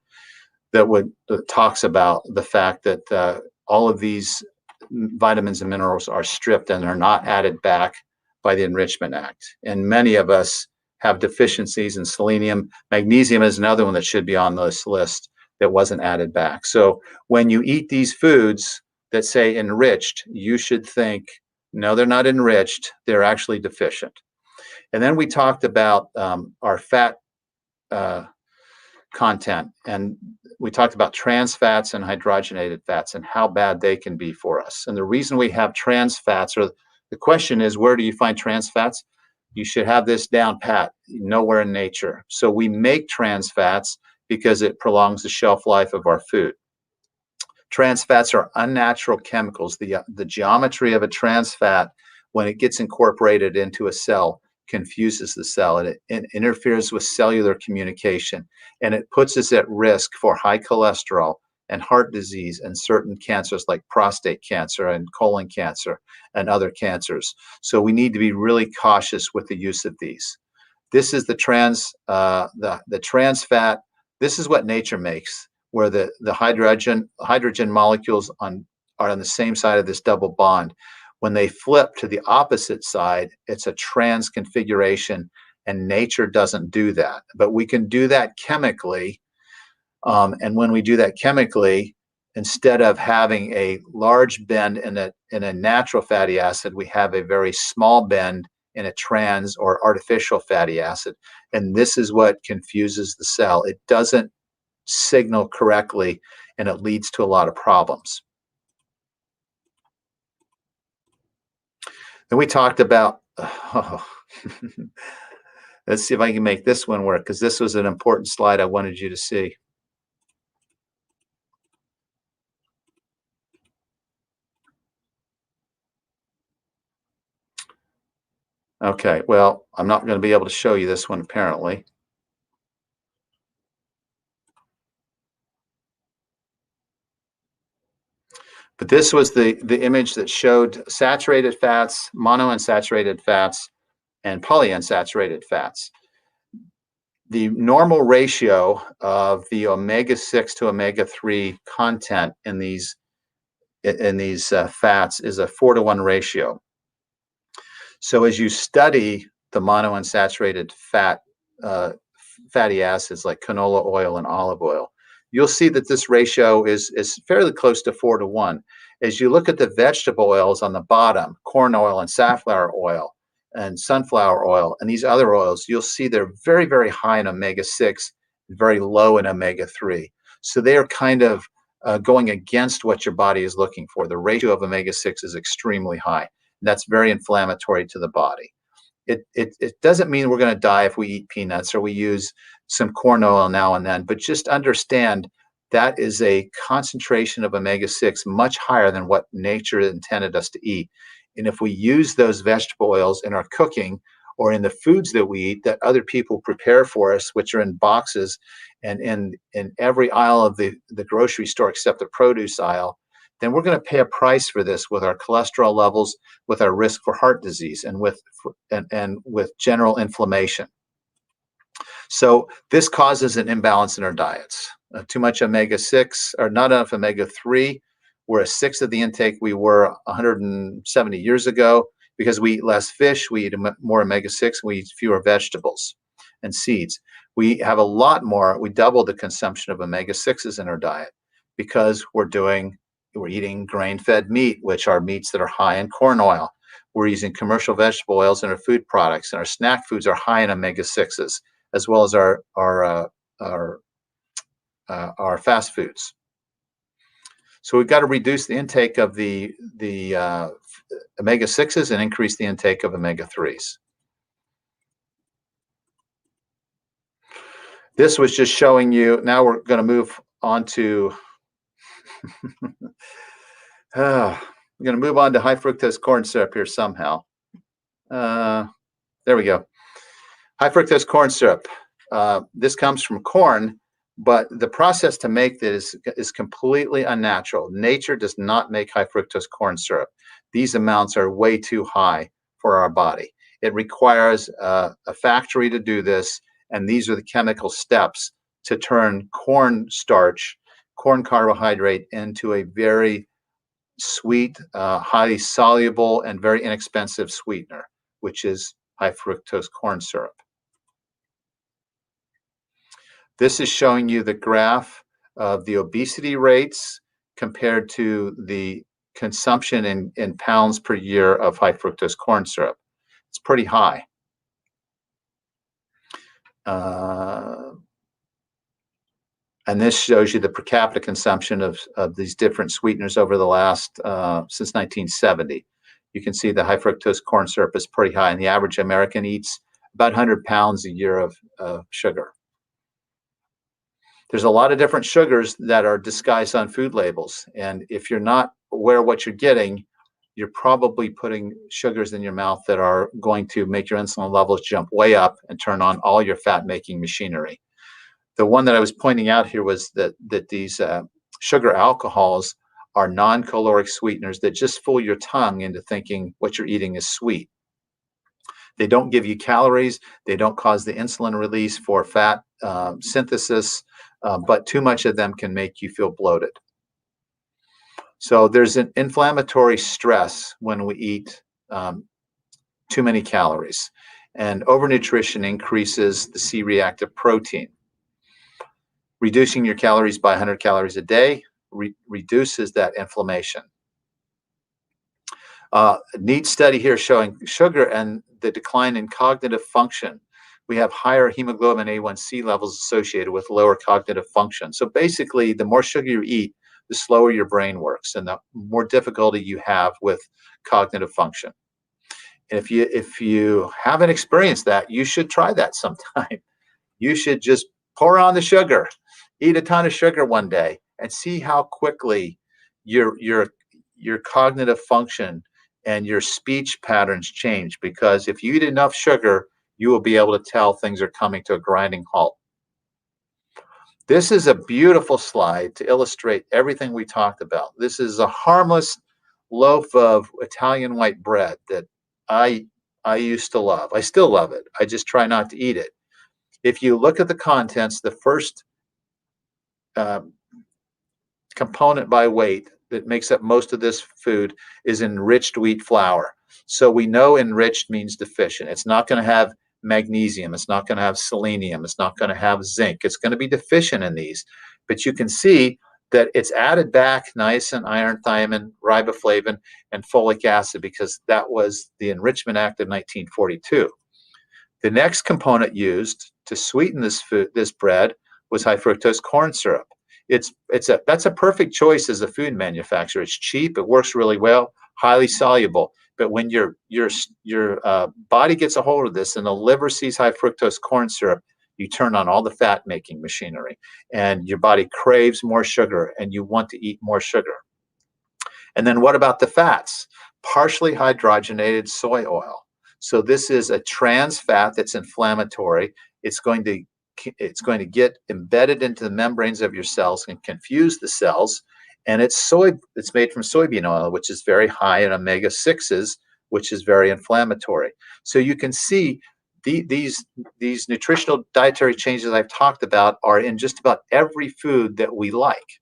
that talks about the fact that all of these vitamins and minerals are stripped and are not added back by the Enrichment Act. And many of us have deficiencies in selenium. Magnesium is another one that should be on this list that wasn't added back. So when you eat these foods that say enriched, you should think, no, they're not enriched, they're actually deficient. And then we talked about our fat content, and we talked about trans fats and hydrogenated fats and how bad they can be for us. And the reason we have trans fats, or the question is, where do you find trans fats? You should have this down pat, nowhere in nature. So we make trans fats because it prolongs the shelf life of our food. Trans fats are unnatural chemicals. The geometry of a trans fat, when it gets incorporated into a cell, confuses the cell, and it interferes with cellular communication, and it puts us at risk for high cholesterol and heart disease and certain cancers like prostate cancer and colon cancer and other cancers. So we need to be really cautious with the use of these. This is the trans fat. This is what nature makes, where the hydrogen molecules are on the same side of this double bond. When they flip to the opposite side, it's a trans configuration, and nature doesn't do that. But we can do that chemically. And when we do that chemically, instead of having a large bend in a natural fatty acid, we have a very small bend in a trans or artificial fatty acid. And this is what confuses the cell. It doesn't signal correctly, and it leads to a lot of problems. Then we talked about, let's see if I can make this one work, because this was an important slide I wanted you to see. Okay, well, I'm not going to be able to show you this one apparently. But this was the image that showed saturated fats, monounsaturated fats, and polyunsaturated fats. the normal ratio of the omega-6 to omega-3 content in these fats is a 4-to-1 ratio. So as you study the monounsaturated fatty acids like canola oil and olive oil, you'll see that this ratio is fairly close to 4-to-1. As you look at the vegetable oils on the bottom, corn oil and safflower oil and sunflower oil and these other oils, you'll see they're very, very high in omega-6, very low in omega-3. So they are kind of going against what your body is looking for. The ratio of omega-6 is extremely high. And that's very inflammatory to the body. It doesn't mean we're going to die if we eat peanuts or we use some corn oil now and then, but just understand that is a concentration of omega-6 much higher than what nature intended us to eat. And if we use those vegetable oils in our cooking or in the foods that we eat that other people prepare for us, which are in boxes and in every aisle of the grocery store except the produce aisle, then we're going to pay a price for this with our cholesterol levels, with our risk for heart disease, and with general inflammation. So this causes an imbalance in our diets. Too much omega-6 or not enough omega-3. We're a sixth of the intake we were 170 years ago because we eat less fish, we eat more omega-6, we eat fewer vegetables and seeds. We have a lot more, we double the consumption of omega-6s in our diet because we're eating grain-fed meat, which are meats that are high in corn oil. We're using commercial vegetable oils in our food products, and our snack foods are high in omega-6s, as well as our fast foods. So we've got to reduce the intake of the omega-6s and increase the intake of omega-3s. This was just showing you. Now we're going to move on to we're going to move on to high fructose corn syrup here somehow. There we go. High fructose corn syrup. This comes from corn, but the process to make this is completely unnatural. Nature does not make high fructose corn syrup. These amounts are way too high for our body. It requires a factory to do this, and these are the chemical steps to turn corn starch, corn carbohydrate into a very sweet, highly soluble, and very inexpensive sweetener, which is high fructose corn syrup. This is showing you the graph of the obesity rates compared to the consumption in pounds per year of high fructose corn syrup. It's pretty high. And this shows you the per capita consumption of these different sweeteners over the last, since 1970. You can see the high fructose corn syrup is pretty high, and the average American eats about 100 pounds a year of sugar. There's a lot of different sugars that are disguised on food labels, and if you're not aware of what you're getting, you're probably putting sugars in your mouth that are going to make your insulin levels jump way up and turn on all your fat-making machinery. The one that I was pointing out here was that these sugar alcohols are non-caloric sweeteners that just fool your tongue into thinking what you're eating is sweet. They don't give you calories. They don't cause the insulin release for fat synthesis, but too much of them can make you feel bloated. So there's an inflammatory stress when we eat too many calories, and overnutrition increases the C-reactive protein. Reducing your calories by 100 calories a day reduces that inflammation. A neat study here showing sugar and the decline in cognitive function. We have higher hemoglobin A1C levels associated with lower cognitive function. So basically, the more sugar you eat, the slower your brain works and the more difficulty you have with cognitive function. And if you haven't experienced that, you should try that sometime. You should just pour on the sugar, eat a ton of sugar one day, and see how quickly your cognitive function and your speech patterns change. Because if you eat enough sugar, you will be able to tell things are coming to a grinding halt. This is a beautiful slide to illustrate everything we talked about. This is a harmless loaf of Italian white bread that I used to love. I still love it. I just try not to eat it. If you look at the contents, the first component by weight that makes up most of this food is enriched wheat flour. So we know enriched means deficient. It's not going to have magnesium. It's not going to have selenium. It's not going to have zinc. It's going to be deficient in these. But you can see that it's added back niacin, iron, thiamine, riboflavin, and folic acid because that was the Enrichment Act of 1942. The next component used to sweeten this bread was high fructose corn syrup. That's a perfect choice as a food manufacturer. It's cheap, it works really well, highly soluble. But when your body gets a hold of this and the liver sees high fructose corn syrup, you turn on all the fat making machinery, and your body craves more sugar, and you want to eat more sugar. And then what about the fats? Partially hydrogenated soy oil. So this is a trans fat that's inflammatory. It's going to get embedded into the membranes of your cells and confuse the cells. And it's made from soybean oil, which is very high in omega-6s, which is very inflammatory. So you can see these nutritional dietary changes I've talked about are in just about every food that we like.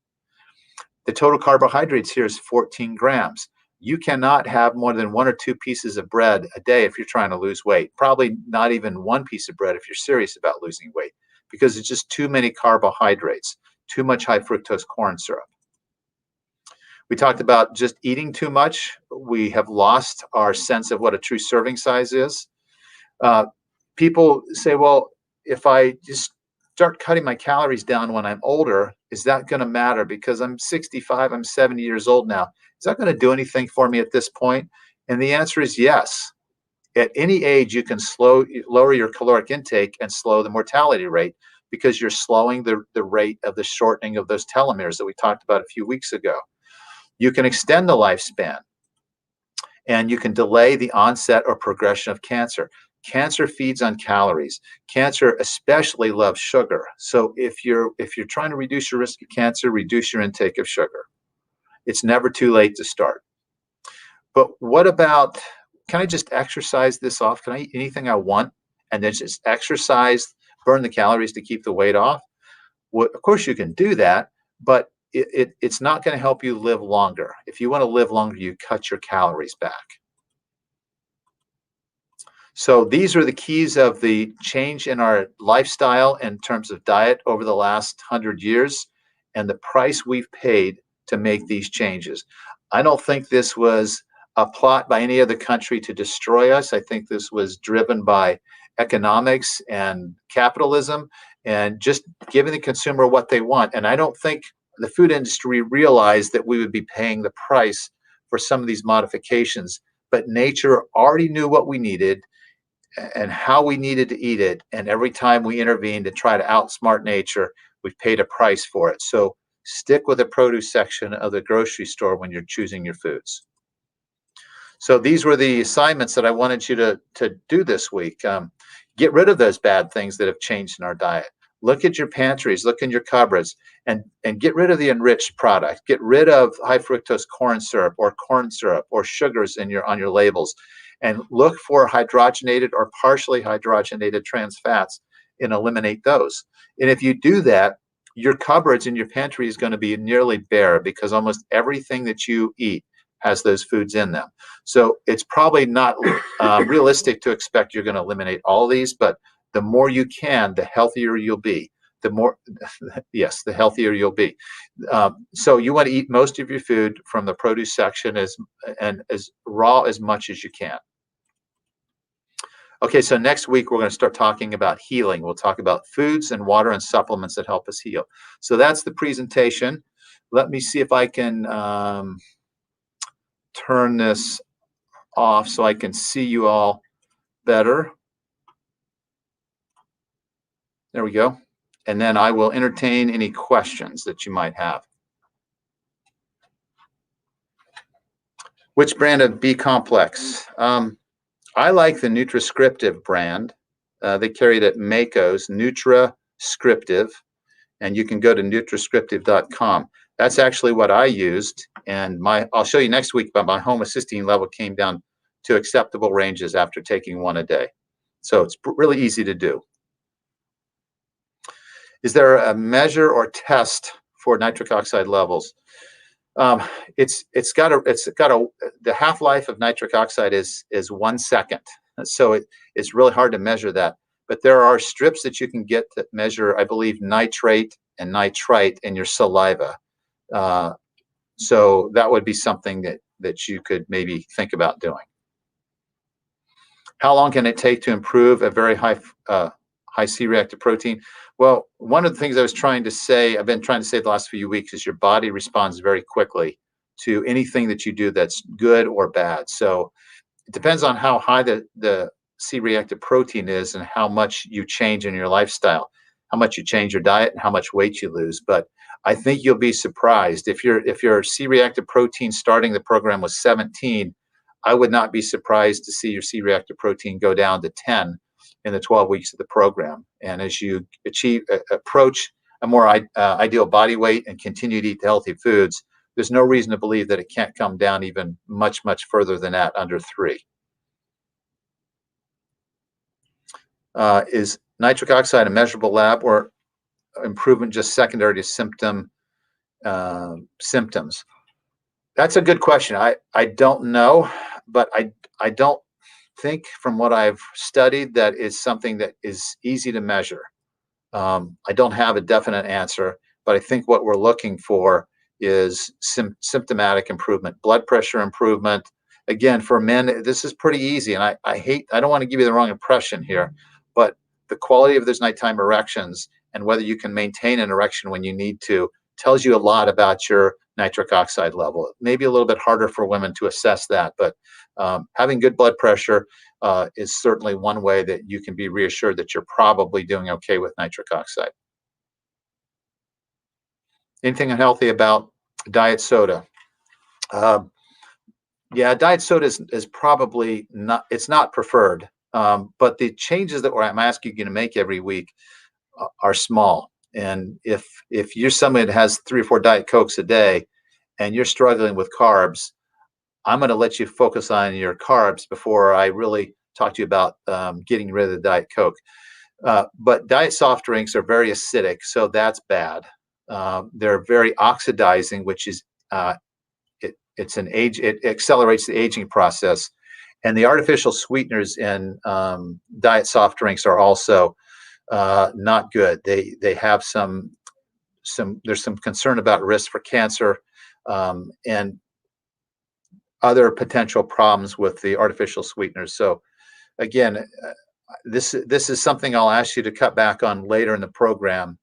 The total carbohydrates here is 14 grams. You cannot have more than 1 or 2 pieces of bread a day if you're trying to lose weight. Probably not even 1 piece of bread if you're serious about losing weight, because it's just too many carbohydrates, too much high fructose corn syrup. We talked about just eating too much. We have lost our sense of what a true serving size is. People say, well, if I just start cutting my calories down when I'm older, is that going to matter? Because I'm 65, I'm 70 years old now. Is that going to do anything for me at this point? And the answer is yes. At any age, you can lower your caloric intake and slow the mortality rate because you're slowing the rate of the shortening of those telomeres that we talked about a few weeks ago. You can extend the lifespan, and you can delay the onset or progression of cancer. Cancer feeds on calories. Cancer especially loves sugar. So if you're trying to reduce your risk of cancer, reduce your intake of sugar. It's never too late to start. But what about, can I just exercise this off? Can I eat anything I want and then just exercise, burn the calories to keep the weight off? Well, of course you can do that, but it's not going to help you live longer. If you want to live longer, you cut your calories back. So these are the keys of the change in our lifestyle in terms of diet over the last 100 years and the price we've paid to make these changes. I don't think this was a plot by any other country to destroy us. I think this was driven by economics and capitalism and just giving the consumer what they want. And I don't think the food industry realized that we would be paying the price for some of these modifications, but nature already knew what we needed and how we needed to eat it. And every time we intervened to try to outsmart nature, we've paid a price for it. So stick with the produce section of the grocery store when you're choosing your foods. So these were the assignments that I wanted you to do this week. Get rid of those bad things that have changed in our diet. Look at your pantries, look in your cupboards, and get rid of the enriched product. Get rid of high fructose corn syrup or sugars on your labels, and look for hydrogenated or partially hydrogenated trans fats and eliminate those. And if you do that, your cupboards and your pantry is going to be nearly bare because almost everything that you eat has those foods in them. So it's probably not realistic to expect you're going to eliminate all these, but the more you can, the healthier you'll be. The healthier you'll be. So you want to eat most of your food from the produce section as raw as much as you can. Okay, so next week we're going to start talking about healing. We'll talk about foods and water and supplements that help us heal. So that's the presentation. Let me see if I can turn this off so I can see you all better. There we go. And then I will entertain any questions that you might have. Which brand of B complex? I like the NutraScriptive brand. They carry it at Mako's, NutraScriptive, and you can go to nutrascriptive.com. That's actually what I used, and I'll show you next week, but my homocysteine level came down to acceptable ranges after taking one a day. So it's really easy to do. Is there a measure or test for nitric oxide levels? Um, it's got a the half-life of nitric oxide is 1 second, so it's really hard to measure that. But there are strips that you can get that measure, I believe, nitrate and nitrite in your saliva. Uh, so that would be something that you could maybe think about doing. How long can it take to improve a very high C-reactive protein? Well, one of the things I've been trying to say the last few weeks is your body responds very quickly to anything that you do that's good or bad. So it depends on how high the C-reactive protein is and how much you change in your lifestyle, how much you change your diet and how much weight you lose. But I think you'll be surprised if your C-reactive protein starting the program was 17. I would not be surprised to see your C-reactive protein go down to 10 in the 12 weeks of the program. And as you approach a more ideal body weight and continue to eat healthy foods, there's no reason to believe that it can't come down even much, much further than that, under 3. Is nitric oxide a measurable lab, or improvement just secondary to symptoms? That's a good question. I don't know, but I don't think, from what I've studied, that is something that is easy to measure. I don't have a definite answer, but I think what we're looking for is symptomatic improvement, blood pressure improvement. Again, for men, this is pretty easy. And I don't want to give you the wrong impression here, but the quality of those nighttime erections and whether you can maintain an erection when you need to tells you a lot about your nitric oxide level. It may be a little bit harder for women to assess that, but having good blood pressure is certainly one way that you can be reassured that you're probably doing okay with nitric oxide. Anything unhealthy about diet soda? Yeah, diet soda is probably not, it's not preferred, but the changes that I'm asking you to make every week are small. And if you're somebody that has 3 or 4 Diet Cokes a day and you're struggling with carbs, I'm going to let you focus on your carbs before I really talk to you about getting rid of the Diet Coke. But diet soft drinks are very acidic, so that's bad. They're very oxidizing, which is it accelerates the aging process. And the artificial sweeteners in diet soft drinks are also not good. They have there's some concern about risk for cancer and other potential problems with the artificial sweeteners. So again, this is something I'll ask you to cut back on later in the program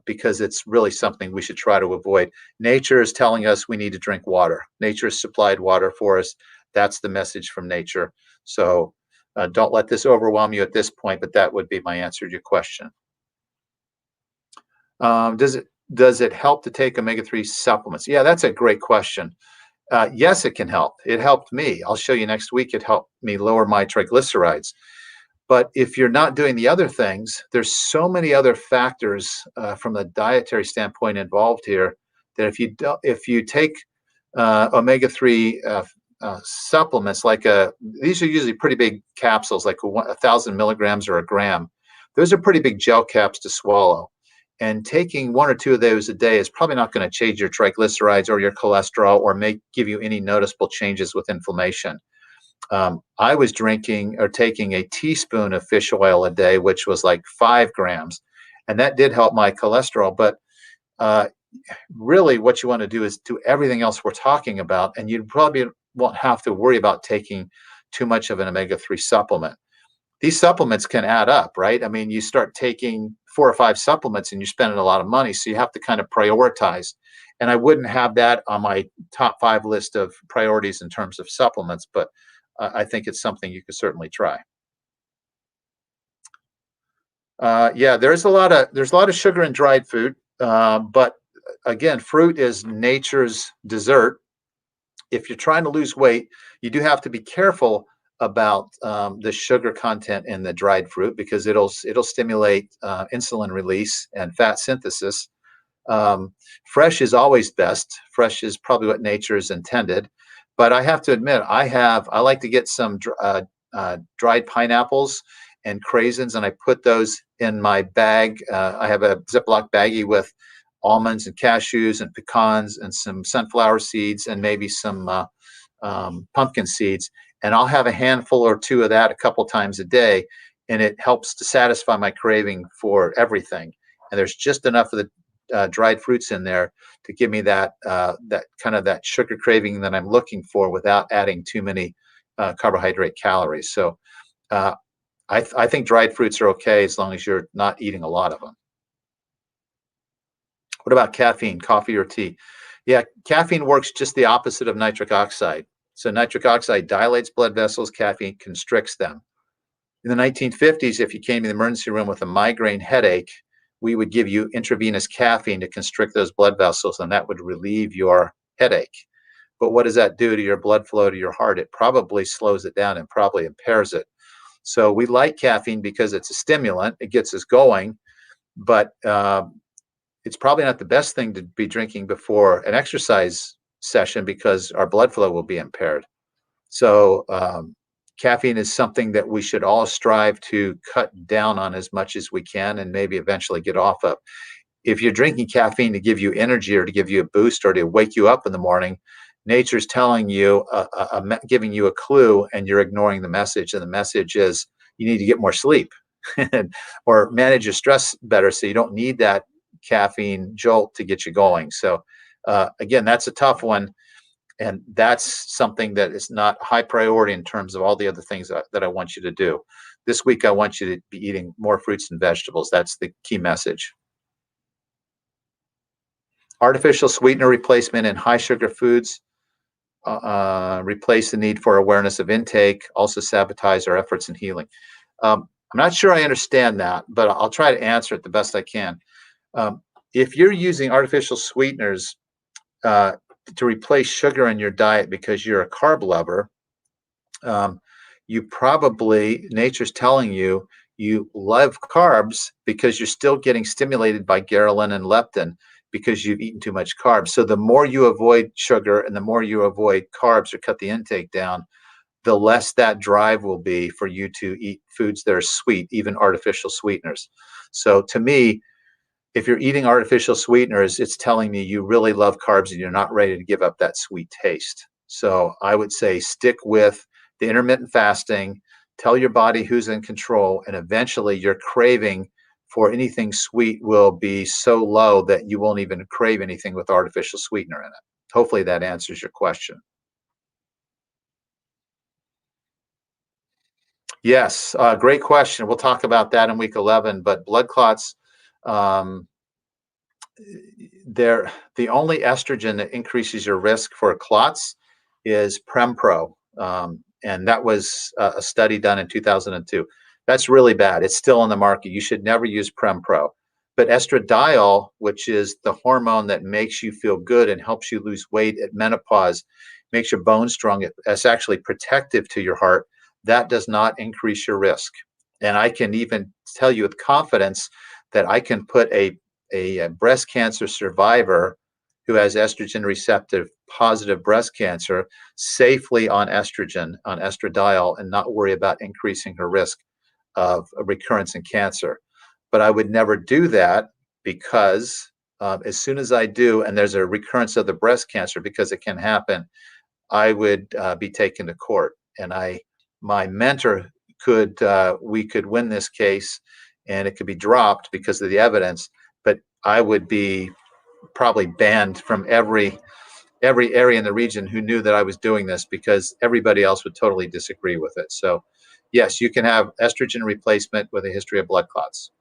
because it's really something we should try to avoid. Nature is telling us we need to drink water. Nature has supplied water for us. That's the message from nature. So don't let this overwhelm you at this point, but that would be my answer to your question. Does it help to take omega-3 supplements? Yeah, that's a great question. Yes, it can help. It helped me. I'll show you next week. It helped me lower my triglycerides. But if you're not doing the other things, there's so many other factors from the dietary standpoint involved here that if you take omega-3 supplements, these are usually pretty big capsules, like 1,000 milligrams or a gram. Those are pretty big gel caps to swallow. And taking 1 or 2 of those a day is probably not going to change your triglycerides or your cholesterol or give you any noticeable changes with inflammation. I was drinking or taking a teaspoon of fish oil a day, which was like 5 grams, and that did help my cholesterol. But really, what you want to do is do everything else we're talking about, and you probably won't have to worry about taking too much of an omega-3 supplement. These supplements can add up, right? I mean, you start taking 4 or 5 supplements and you're spending a lot of money, so you have to kind of prioritize. And I wouldn't have that on my top 5 list of priorities in terms of supplements, but I think it's something you could certainly try. Yeah, there's a lot of sugar in dried food, but again, fruit is nature's dessert. If you're trying to lose weight, you do have to be careful about the sugar content in the dried fruit because it'll stimulate insulin release and fat synthesis. Fresh is always best. Fresh is probably what nature has intended. But I have to admit, I like to get some dried pineapples and craisins, and I put those in my bag. I have a Ziploc baggie with almonds and cashews and pecans and some sunflower seeds and maybe some pumpkin seeds. And I'll have a handful or two of that a couple times a day, and it helps to satisfy my craving for everything. And there's just enough of the dried fruits in there to give me that that sugar craving that I'm looking for without adding too many carbohydrate calories. So I think dried fruits are okay as long as you're not eating a lot of them. What about caffeine, coffee or tea? Yeah, caffeine works just the opposite of nitric oxide. So nitric oxide dilates blood vessels, caffeine constricts them. In the 1950s, if you came to the emergency room with a migraine headache, we would give you intravenous caffeine to constrict those blood vessels, and that would relieve your headache. But what does that do to your blood flow to your heart? It probably slows it down and probably impairs it. So we like caffeine because it's a stimulant. It gets us going, but it's probably not the best thing to be drinking before an exercise session because our blood flow will be impaired. So caffeine is something that we should all strive to cut down on as much as we can and maybe eventually get off of. If you're drinking caffeine to give you energy or to give you a boost or to wake you up in the morning, nature's telling you, giving you a clue, and you're ignoring the message. And the message is you need to get more sleep or manage your stress better so you don't need that caffeine jolt to get you going. So again, that's a tough one. And that's something that is not high priority in terms of all the other things that I want you to do. This week, I want you to be eating more fruits and vegetables. That's the key message. Artificial sweetener replacement in high sugar foods replace the need for awareness of intake, also sabotage our efforts in healing. I'm not sure I understand that, but I'll try to answer it the best I can. If you're using artificial sweeteners to replace sugar in your diet because you're a carb lover, you probably, nature's telling you, you love carbs because you're still getting stimulated by ghrelin and leptin because you've eaten too much carbs. So the more you avoid sugar and the more you avoid carbs or cut the intake down, the less that drive will be for you to eat foods that are sweet, even artificial sweeteners. So to me, if you're eating artificial sweeteners, it's telling me you really love carbs and you're not ready to give up that sweet taste. So I would say stick with the intermittent fasting, tell your body who's in control, and eventually your craving for anything sweet will be so low that you won't even crave anything with artificial sweetener in it. Hopefully that answers your question. Yes, great question. We'll talk about that in week 11, but blood clots, they're the only estrogen that increases your risk for clots is Prempro. And that was a study done in 2002. That's really bad. It's still on the market. You should never use Prempro. But estradiol, which is the hormone that makes you feel good and helps you lose weight at menopause, makes your bones strong. It's actually protective to your heart. That does not increase your risk. And I can even tell you with confidence that I can put a breast cancer survivor who has estrogen receptive positive breast cancer safely on estrogen, on estradiol, and not worry about increasing her risk of a recurrence in cancer. But I would never do that because as soon as I do, and there's a recurrence of the breast cancer, because it can happen, I would be taken to court. And my mentor we could win this case and it could be dropped because of the evidence, but I would be probably banned from every area in the region who knew that I was doing this because everybody else would totally disagree with it. So yes, you can have estrogen replacement with a history of blood clots.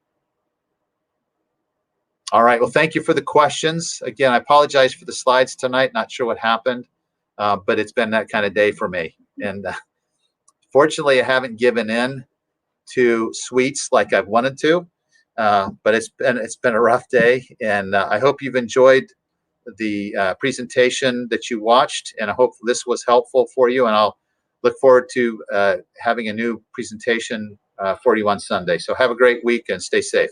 All right. Well, thank you for the questions. Again, I apologize for the slides tonight. Not sure what happened, but it's been that kind of day for me. And fortunately, I haven't given in to sweets like I've wanted to, but it's been a rough day. And I hope you've enjoyed the presentation that you watched, and I hope this was helpful for you. And I'll look forward to having a new presentation for you on Sunday. So have a great week and stay safe.